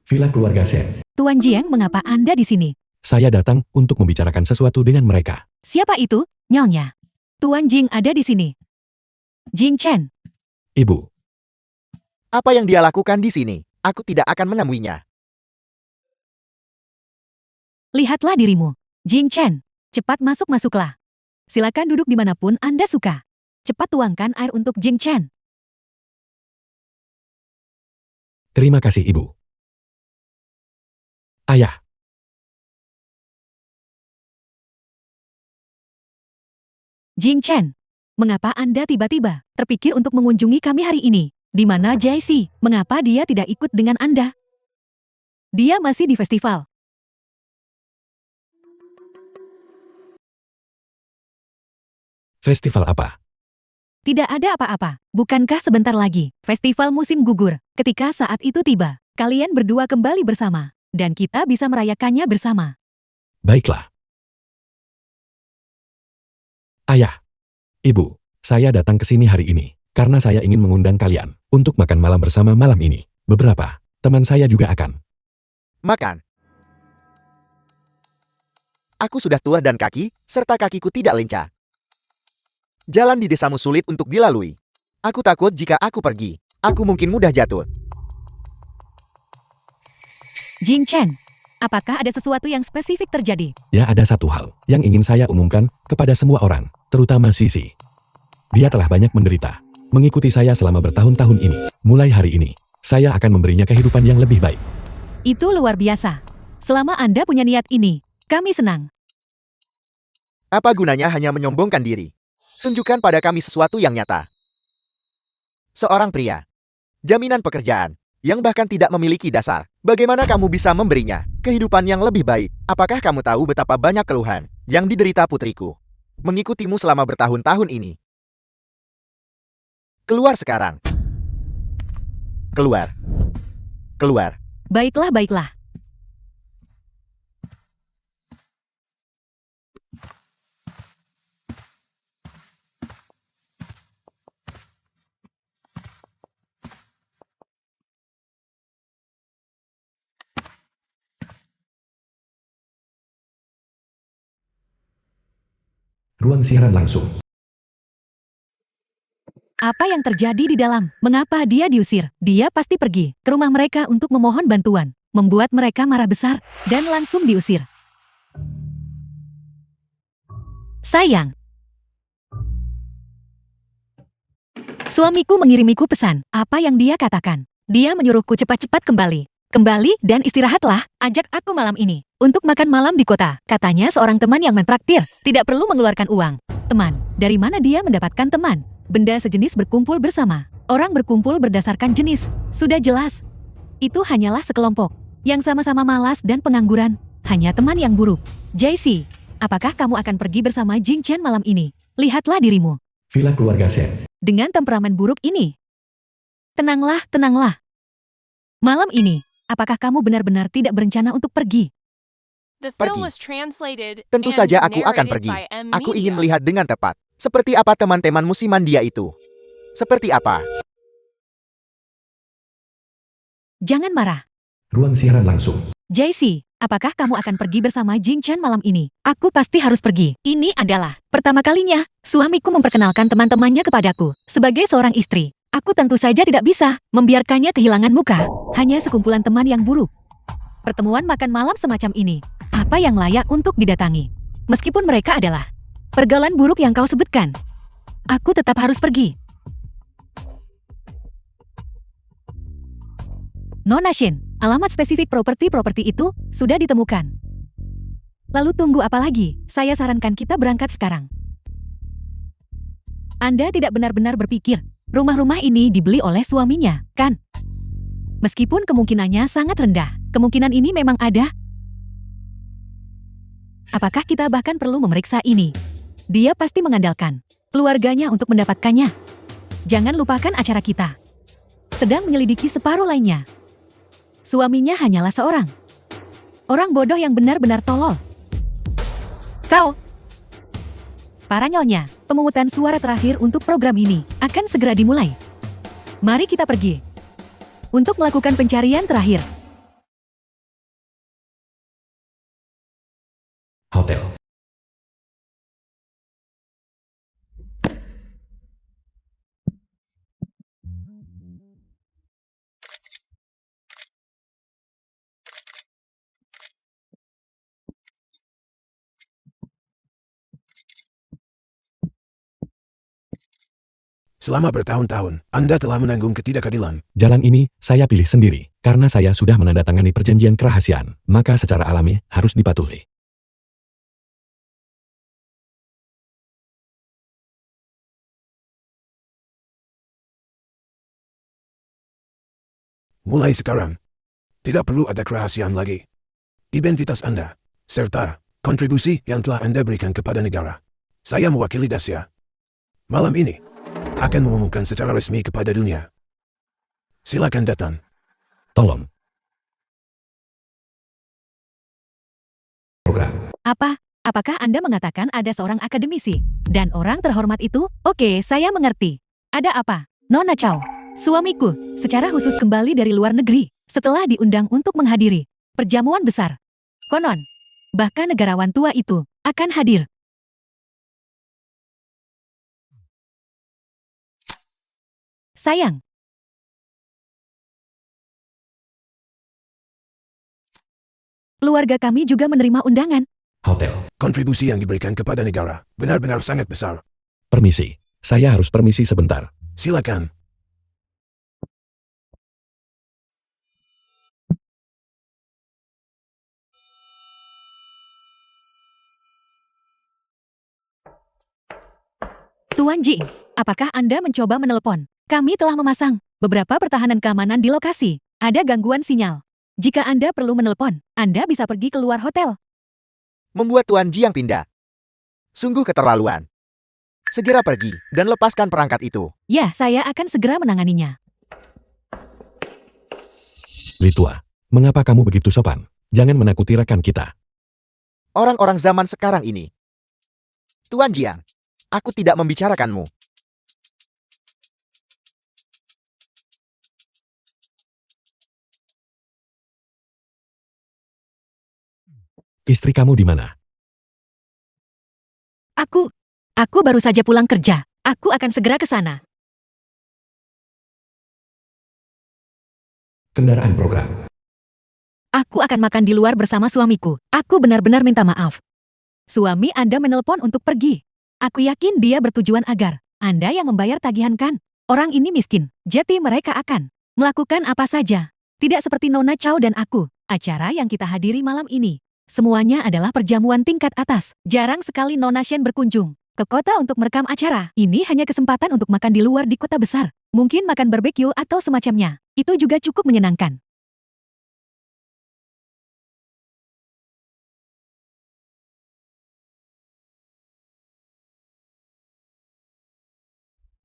Villa keluarga Shen. Tuan Jiang, mengapa Anda di sini? Saya datang untuk membicarakan sesuatu dengan mereka. Siapa itu, Nyonya? Tuan Jing ada di sini. Jing Chen. Ibu, Apa yang dia lakukan di sini? Aku tidak akan menemuinya. Lihatlah dirimu. Jing Chen, cepat masuklah. Silakan duduk dimanapun Anda suka. Cepat tuangkan air untuk Jing Chen. terima kasih Ibu. Ayah, Jing Chen, mengapa Anda tiba-tiba terpikir untuk mengunjungi kami hari ini? Di mana Jaisi? Mengapa dia tidak ikut dengan Anda? Dia masih di festival. festival apa? Tidak ada apa-apa. Bukankah sebentar lagi festival musim gugur? Ketika saat itu tiba, kalian berdua kembali bersama, dan kita bisa merayakannya bersama. Baiklah. Ayah, Ibu, saya datang ke sini hari ini karena saya ingin mengundang kalian untuk makan malam bersama malam ini. Beberapa teman saya juga akan. Makan. Aku sudah tua dan kaki, serta kakiku tidak lincah. Jalan di desamu sulit untuk dilalui. Aku takut jika aku pergi, aku mungkin mudah jatuh. Jing Chen, apakah ada sesuatu yang spesifik terjadi? Ya, ada satu hal yang ingin saya umumkan kepada semua orang, terutama Sisi. Dia telah banyak menderita, mengikuti saya selama bertahun-tahun ini. Mulai hari ini, saya akan memberinya kehidupan yang lebih baik. Itu luar biasa. Selama Anda punya niat ini, kami senang. Apa gunanya hanya menyombongkan diri? Tunjukkan pada kami sesuatu yang nyata. Seorang pria, jaminan pekerjaan, yang bahkan tidak memiliki dasar. Bagaimana kamu bisa memberinya kehidupan yang lebih baik? Apakah kamu tahu betapa banyak keluhan yang diderita putriku mengikutimu selama bertahun-tahun ini? Keluar sekarang. Keluar. Keluar. Baiklah. Ruang siaran langsung. Apa yang terjadi di dalam? Mengapa dia diusir? Dia pasti pergi ke rumah mereka untuk memohon bantuan. membuat mereka marah besar dan langsung diusir. Sayang. Suamiku mengirimiku pesan. Apa yang dia katakan? Dia menyuruhku cepat-cepat kembali. Kembali dan istirahatlah, ajak aku malam ini. Untuk makan malam di kota. Katanya seorang teman yang mentraktir. Tidak perlu mengeluarkan uang. Teman, dari mana dia mendapatkan teman? Benda sejenis berkumpul bersama. Orang berkumpul berdasarkan jenis. Sudah jelas. Itu hanyalah sekelompok. Yang sama-sama malas dan pengangguran. Hanya teman yang buruk. JC, apakah kamu akan pergi bersama Jing Chen malam ini? Lihatlah dirimu. Villa keluarga Shen. Dengan temperamen buruk ini. Tenanglah, tenanglah. Malam ini, apakah kamu benar-benar tidak berencana untuk pergi? Pergi. Tentu saja aku akan pergi. Aku ingin melihat dengan tepat. Seperti apa teman-teman musiman dia itu? Seperti apa? Jangan marah. Ruang siaran langsung. JC, apakah kamu akan pergi bersama Jing Chen malam ini? Aku pasti harus pergi. Ini adalah pertama kalinya suamiku memperkenalkan teman-temannya kepadaku. Sebagai seorang istri, aku tentu saja tidak bisa membiarkannya kehilangan muka. Hanya sekumpulan teman yang buruk. Pertemuan makan malam semacam ini, apa yang layak untuk didatangi? Meskipun mereka adalah pergaulan buruk yang kau sebutkan, aku tetap harus pergi. Nona Shin, alamat spesifik properti itu sudah ditemukan. Lalu tunggu apa lagi? Saya sarankan kita berangkat sekarang. Anda tidak benar-benar berpikir, rumah-rumah ini dibeli oleh suaminya, kan? Meskipun kemungkinannya sangat rendah, kemungkinan ini memang ada. Apakah kita bahkan perlu memeriksa ini? Dia pasti mengandalkan keluarganya untuk mendapatkannya. Jangan lupakan acara kita. Sedang menyelidiki separuh lainnya. Suaminya hanyalah seorang orang bodoh yang benar-benar tolol. Kau! Para nyonya, pemungutan suara terakhir untuk program ini akan segera dimulai. Mari kita pergi untuk melakukan pencarian terakhir. Hotel. Selama bertahun-tahun, Anda telah menanggung ketidakadilan. Jalan ini, saya pilih sendiri. Karena saya sudah menandatangani perjanjian kerahasiaan, maka secara alami, harus dipatuhi. Mulai sekarang, tidak perlu ada kerahasiaan lagi. Identitas Anda, serta kontribusi yang telah Anda berikan kepada negara. Saya mewakili Dacia. Malam ini, akan mengumumkan secara resmi kepada dunia. Silakan datang. Tolong. Program. Apakah Anda mengatakan ada seorang akademisi dan orang terhormat itu? Oke, saya mengerti. Ada apa? Nona Chow, suamiku, secara khusus kembali dari luar negeri setelah diundang untuk menghadiri perjamuan besar. Konon, bahkan negarawan tua itu akan hadir. Sayang. Keluarga kami juga menerima undangan. Hotel. Kontribusi yang diberikan kepada negara benar-benar sangat besar. Permisi. Saya harus permisi sebentar. Silakan. Tuan Jing, apakah Anda mencoba menelepon? Kami telah memasang beberapa pertahanan keamanan di lokasi. Ada gangguan sinyal. Jika Anda perlu menelepon, Anda bisa pergi keluar hotel. Membuat Tuan Jiang pindah. Sungguh keterlaluan. Segera pergi dan lepaskan perangkat itu. Ya, saya akan segera menanganinya. Litua, mengapa kamu begitu sopan? Jangan menakuti rekan kita. Orang-orang zaman sekarang ini. Tuan Jiang, aku tidak membicarakanmu. Istri kamu di mana? Aku baru saja pulang kerja. Aku akan segera ke sana. Kendaraan program. Aku akan makan di luar bersama suamiku. Aku benar-benar minta maaf. Suami Anda menelpon untuk pergi. Aku yakin dia bertujuan agar Anda yang membayar tagihan kan? Orang ini miskin, jadi mereka akan melakukan apa saja. Tidak seperti Nona Chow dan aku. Acara yang kita hadiri malam ini, semuanya adalah perjamuan tingkat atas. Jarang sekali Nona Shen berkunjung ke kota untuk merekam acara. Ini hanya kesempatan untuk makan di luar di kota besar. Mungkin makan barbeque atau semacamnya. Itu juga cukup menyenangkan.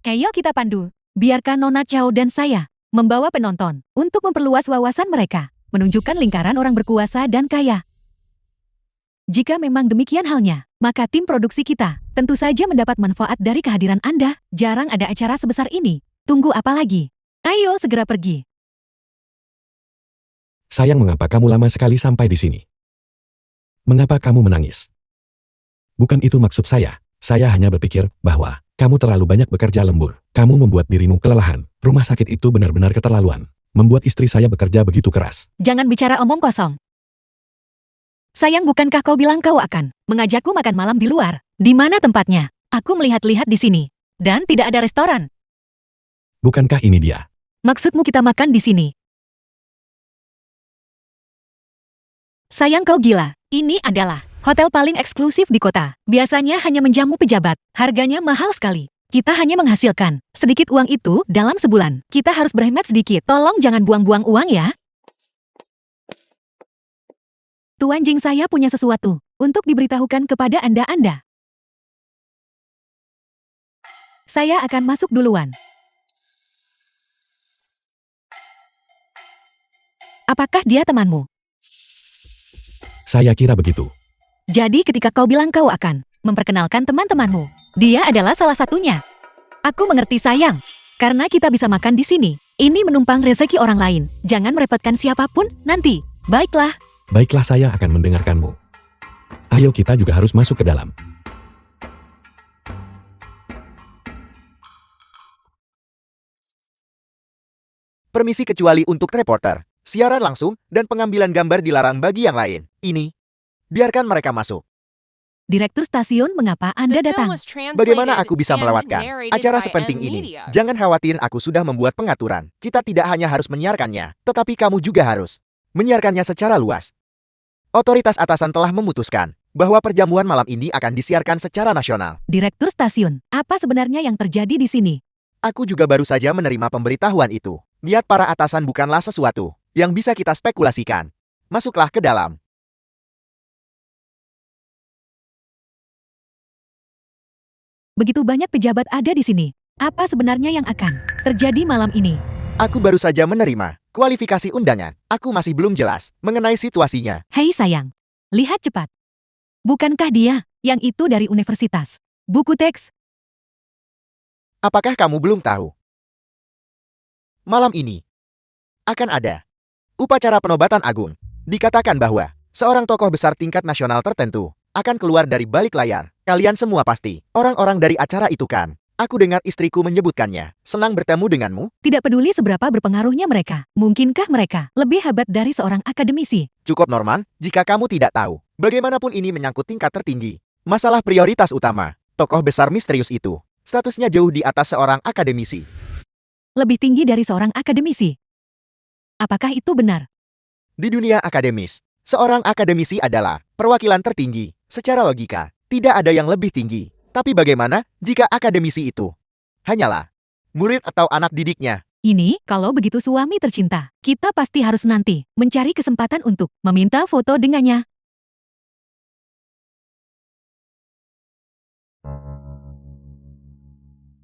Ayo kita pandu. Biarkan Nona Chow dan saya membawa penonton untuk memperluas wawasan mereka, menunjukkan lingkaran orang berkuasa dan kaya. Jika memang demikian halnya, maka tim produksi kita tentu saja mendapat manfaat dari kehadiran Anda. Jarang ada acara sebesar ini. Tunggu apa lagi? Ayo segera pergi. Sayang, mengapa kamu lama sekali sampai di sini? Mengapa kamu menangis? Bukan itu maksud saya. Saya hanya berpikir bahwa kamu terlalu banyak bekerja lembur. Kamu membuat dirimu kelelahan. Rumah sakit itu benar-benar keterlaluan. Membuat istri saya bekerja begitu keras. Jangan bicara omong kosong. Sayang, bukankah kau bilang kau akan mengajakku makan malam di luar? Di mana tempatnya? Aku melihat-lihat di sini. Dan tidak ada restoran. Bukankah ini dia? Maksudmu kita makan di sini? Sayang, kau gila. Ini adalah hotel paling eksklusif di kota. Biasanya hanya menjamu pejabat. Harganya mahal sekali. Kita hanya menghasilkan sedikit uang itu dalam sebulan. Kita harus berhemat sedikit. Tolong jangan buang-buang uang ya. Tuan Jing, saya punya sesuatu untuk diberitahukan kepada Anda. Saya akan masuk duluan. Apakah dia temanmu? Saya kira begitu. Jadi ketika kau bilang kau akan memperkenalkan teman-temanmu, dia adalah salah satunya. Aku mengerti sayang, karena kita bisa makan di sini. Ini menumpang rezeki orang lain. Jangan merepotkan siapapun nanti. Baiklah. Baiklah, saya akan mendengarkanmu. Ayo kita juga harus masuk ke dalam. Permisi kecuali untuk reporter. Siaran langsung dan pengambilan gambar dilarang bagi yang lain. Ini, biarkan mereka masuk. Direktur stasiun, mengapa Anda datang? Bagaimana aku bisa melewatkan acara sepenting ini? Jangan khawatir, aku sudah membuat pengaturan. Kita tidak hanya harus menyiarkannya, tetapi kamu juga harus menyiarkannya secara luas. Otoritas atasan telah memutuskan bahwa perjamuan malam ini akan disiarkan secara nasional. Direktur stasiun, apa sebenarnya yang terjadi di sini? Aku juga baru saja menerima pemberitahuan itu. Niat para atasan bukanlah sesuatu yang bisa kita spekulasikan. Masuklah ke dalam. Begitu banyak pejabat ada di sini. Apa sebenarnya yang akan terjadi malam ini? Aku baru saja menerima kualifikasi undangan. Aku masih belum jelas mengenai situasinya. Hei sayang, lihat cepat. Bukankah dia yang itu dari universitas? Buku teks. Apakah kamu belum tahu? Malam ini akan ada upacara penobatan agung. Dikatakan bahwa seorang tokoh besar tingkat nasional tertentu akan keluar dari balik layar. Kalian semua pasti orang-orang dari acara itu kan? Aku dengar istriku menyebutkannya. Senang bertemu denganmu. Tidak peduli seberapa berpengaruhnya mereka. Mungkinkah mereka lebih hebat dari seorang akademisi? Cukup Norman, jika kamu tidak tahu. Bagaimanapun ini menyangkut tingkat tertinggi. Masalah prioritas utama. Tokoh besar misterius itu statusnya jauh di atas seorang akademisi. Lebih tinggi dari seorang akademisi. Apakah itu benar? Di dunia akademis, seorang akademisi adalah perwakilan tertinggi. Secara logika, tidak ada yang lebih tinggi. Tapi bagaimana jika akademisi itu hanyalah murid atau anak didiknya? Ini, kalau begitu suami tercinta, kita pasti harus nanti mencari kesempatan untuk meminta foto dengannya.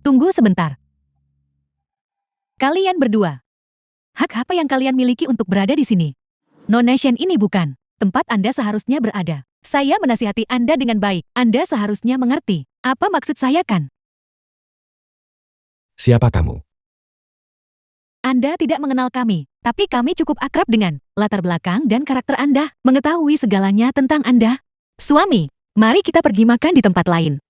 Tunggu sebentar. Kalian berdua, hak apa yang kalian miliki untuk berada di sini? Nona Shen, ini bukan tempat Anda seharusnya berada. Saya menasihati Anda dengan baik. Anda seharusnya mengerti apa maksud saya kan? Siapa kamu? Anda tidak mengenal kami, tapi kami cukup akrab dengan latar belakang dan karakter Anda, mengetahui segalanya tentang Anda. Suami, mari kita pergi makan di tempat lain.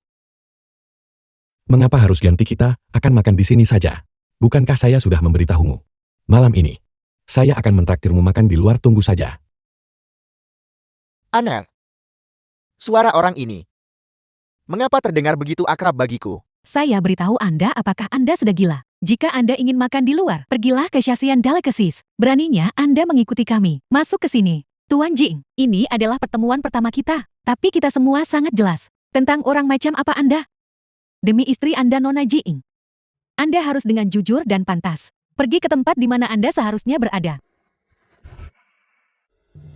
Mengapa harus ganti? Kita akan makan di sini saja. Bukankah saya sudah memberitahumu? Malam ini, saya akan mentraktirmu makan di luar, tunggu saja. Aneh. Suara orang ini. Mengapa terdengar begitu akrab bagiku? Saya beritahu Anda apakah Anda sudah gila. Jika Anda ingin makan di luar, pergilah ke Shasian Delicacies. Beraninya Anda mengikuti kami. Masuk ke sini. Tuan Jing, ini adalah pertemuan pertama kita. Tapi kita semua sangat jelas. Tentang orang macam apa Anda? Demi istri Anda Nona Jing. Anda harus dengan jujur dan pantas. Pergi ke tempat di mana Anda seharusnya berada.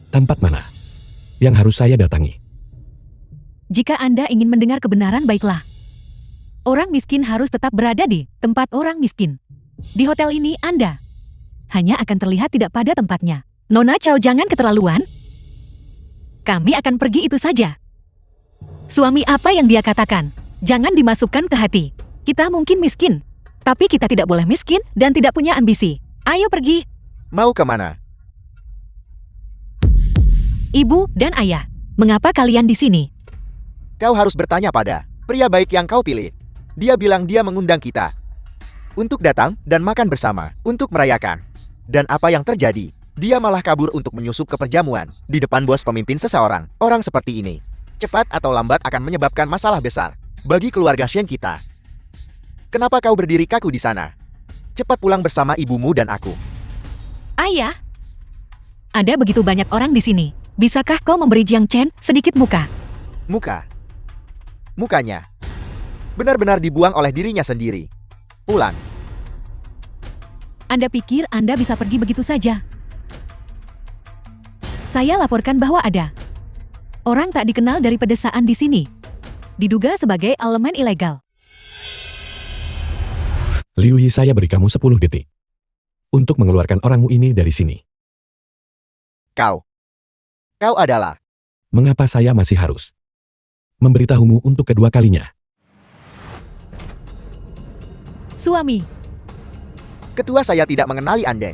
Tempat mana yang harus saya datangi? Jika Anda ingin mendengar kebenaran, baiklah. Orang miskin harus tetap berada di tempat orang miskin. Di hotel ini Anda hanya akan terlihat tidak pada tempatnya. Nona Chow, jangan keterlaluan. Kami akan pergi itu saja. Suami apa yang dia katakan? Jangan dimasukkan ke hati. Kita mungkin miskin, tapi kita tidak boleh miskin dan tidak punya ambisi. Ayo pergi. Mau kemana? Ibu dan ayah, mengapa kalian di sini? Kau harus bertanya pada pria baik yang kau pilih. Dia bilang dia mengundang kita untuk datang dan makan bersama, untuk merayakan. Dan apa yang terjadi? Dia malah kabur untuk menyusup ke perjamuan di depan bos pemimpin seseorang. Orang seperti ini, cepat atau lambat akan menyebabkan masalah besar bagi keluarga Shen kita. Kenapa kau berdiri kaku di sana? Cepat pulang bersama ibumu dan aku. Ayah, ada begitu banyak orang di sini. Bisakah kau memberi Jiang Chen sedikit muka? Muka. Mukanya benar-benar dibuang oleh dirinya sendiri. Pulang. Anda pikir Anda bisa pergi begitu saja? Saya laporkan bahwa ada orang tak dikenal dari pedesaan di sini. Diduga sebagai elemen ilegal. Liu Yi, saya beri kamu 10 detik untuk mengeluarkan orangmu ini dari sini. Kau adalah. Mengapa saya masih harus memberitahumu untuk kedua kalinya? Suami, Ketua, saya tidak mengenali Anda.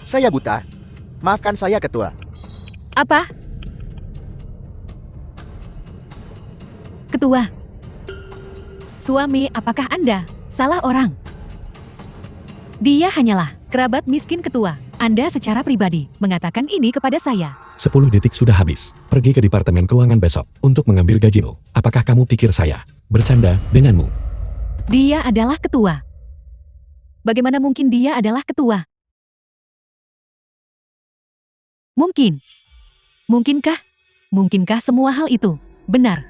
Saya buta. Maafkan saya, Ketua. apa? Ketua. Suami, apakah Anda salah orang? Dia hanyalah kerabat miskin ketua. Anda secara pribadi mengatakan ini kepada saya. 10 detik sudah habis. Pergi ke Departemen Keuangan besok untuk mengambil gajimu. Apakah kamu pikir saya bercanda denganmu? Dia adalah ketua. Bagaimana mungkin dia adalah ketua? Mungkin. Mungkinkah? Mungkinkah semua hal itu benar?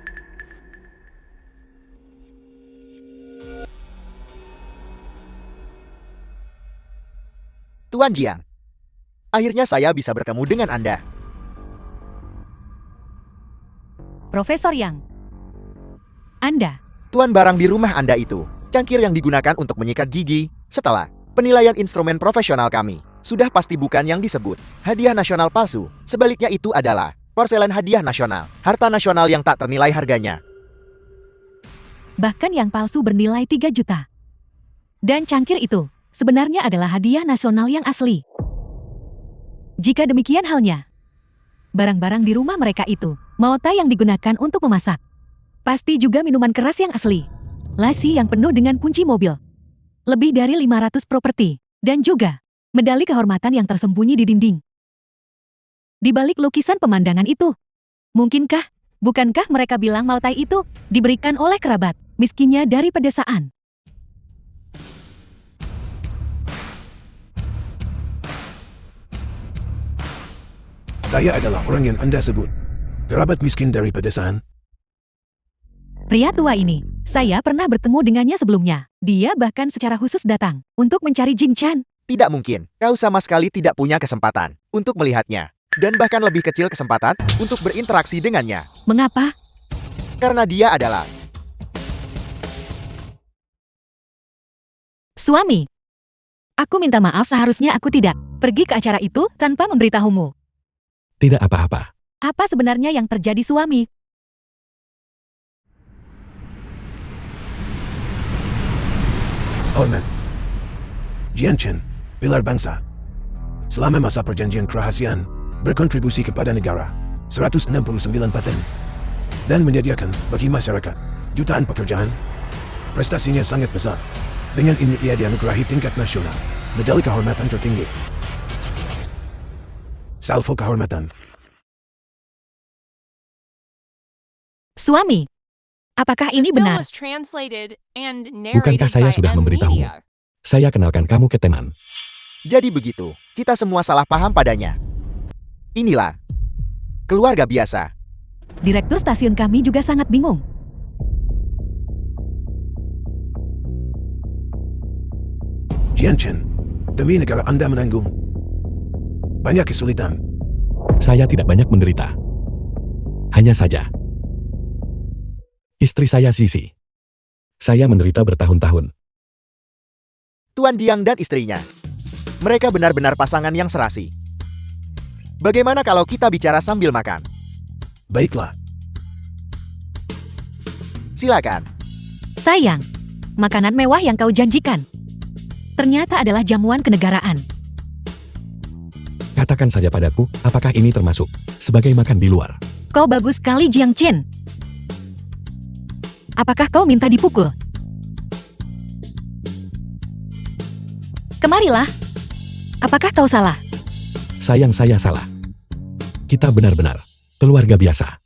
Tuan Jiang. Akhirnya saya bisa bertemu dengan Anda. Profesor Yang. Anda. Tuan, barang di rumah Anda itu cangkir yang digunakan untuk menyikat gigi. Setelah penilaian instrumen profesional kami, sudah pasti bukan yang disebut hadiah nasional palsu. Sebaliknya itu adalah porselen hadiah nasional, harta nasional yang tak ternilai harganya. Bahkan yang palsu bernilai 3 juta. Dan cangkir itu sebenarnya adalah hadiah nasional yang asli. Jika demikian halnya, barang-barang di rumah mereka itu, mauta yang digunakan untuk memasak, pasti juga minuman keras yang asli, lasi yang penuh dengan kunci mobil, lebih dari 500 properti, dan juga medali kehormatan yang tersembunyi di dinding. Di balik lukisan pemandangan itu, mungkinkah, bukankah mereka bilang mautai itu diberikan oleh kerabat miskinnya dari pedesaan? Saya adalah orang yang Anda sebut. Kerabat miskin dari pedesaan. Pria tua ini, saya pernah bertemu dengannya sebelumnya. Dia bahkan secara khusus datang untuk mencari Jing Chan. Tidak mungkin, kau sama sekali tidak punya kesempatan untuk melihatnya. Dan bahkan lebih kecil kesempatan untuk berinteraksi dengannya. Mengapa? Karena dia adalah Suami. Aku minta maaf, seharusnya aku tidak pergi ke acara itu tanpa memberitahumu. Tidak apa-apa. Apa sebenarnya yang terjadi, suami? Hormat. Jiang Chen, pilar bangsa. Selama masa perjanjian kerahasiaan, berkontribusi kepada negara 169 paten dan menyediakan bagi masyarakat jutaan pekerjaan. Prestasinya sangat besar. Dengan ini ia dianugerahi tingkat nasional medali kehormatan tertinggi. Salvo kehormatan. Suami, apakah ini benar? Bukankah saya sudah memberitahumu? Saya kenalkan kamu ke teman. Jadi begitu, kita semua salah paham padanya. Inilah keluarga biasa. Direktur stasiun kami juga sangat bingung. Jianchen, demi negara Anda menanggung banyak kesulitan. Saya tidak banyak menderita. Hanya saja, istri saya Sisi. Saya menderita bertahun-tahun. Tuan Diang dan istrinya. Mereka benar-benar pasangan yang serasi. Bagaimana kalau kita bicara sambil makan? Baiklah, Silakan. Sayang, makanan mewah yang kau janjikan ternyata adalah jamuan kenegaraan. Katakan saja padaku, apakah ini termasuk sebagai makan di luar? Kau bagus sekali, Jiang Chen. Apakah kau minta dipukul? Kemarilah. Apakah kau salah? Sayang, saya salah. Kita benar-benar keluarga biasa.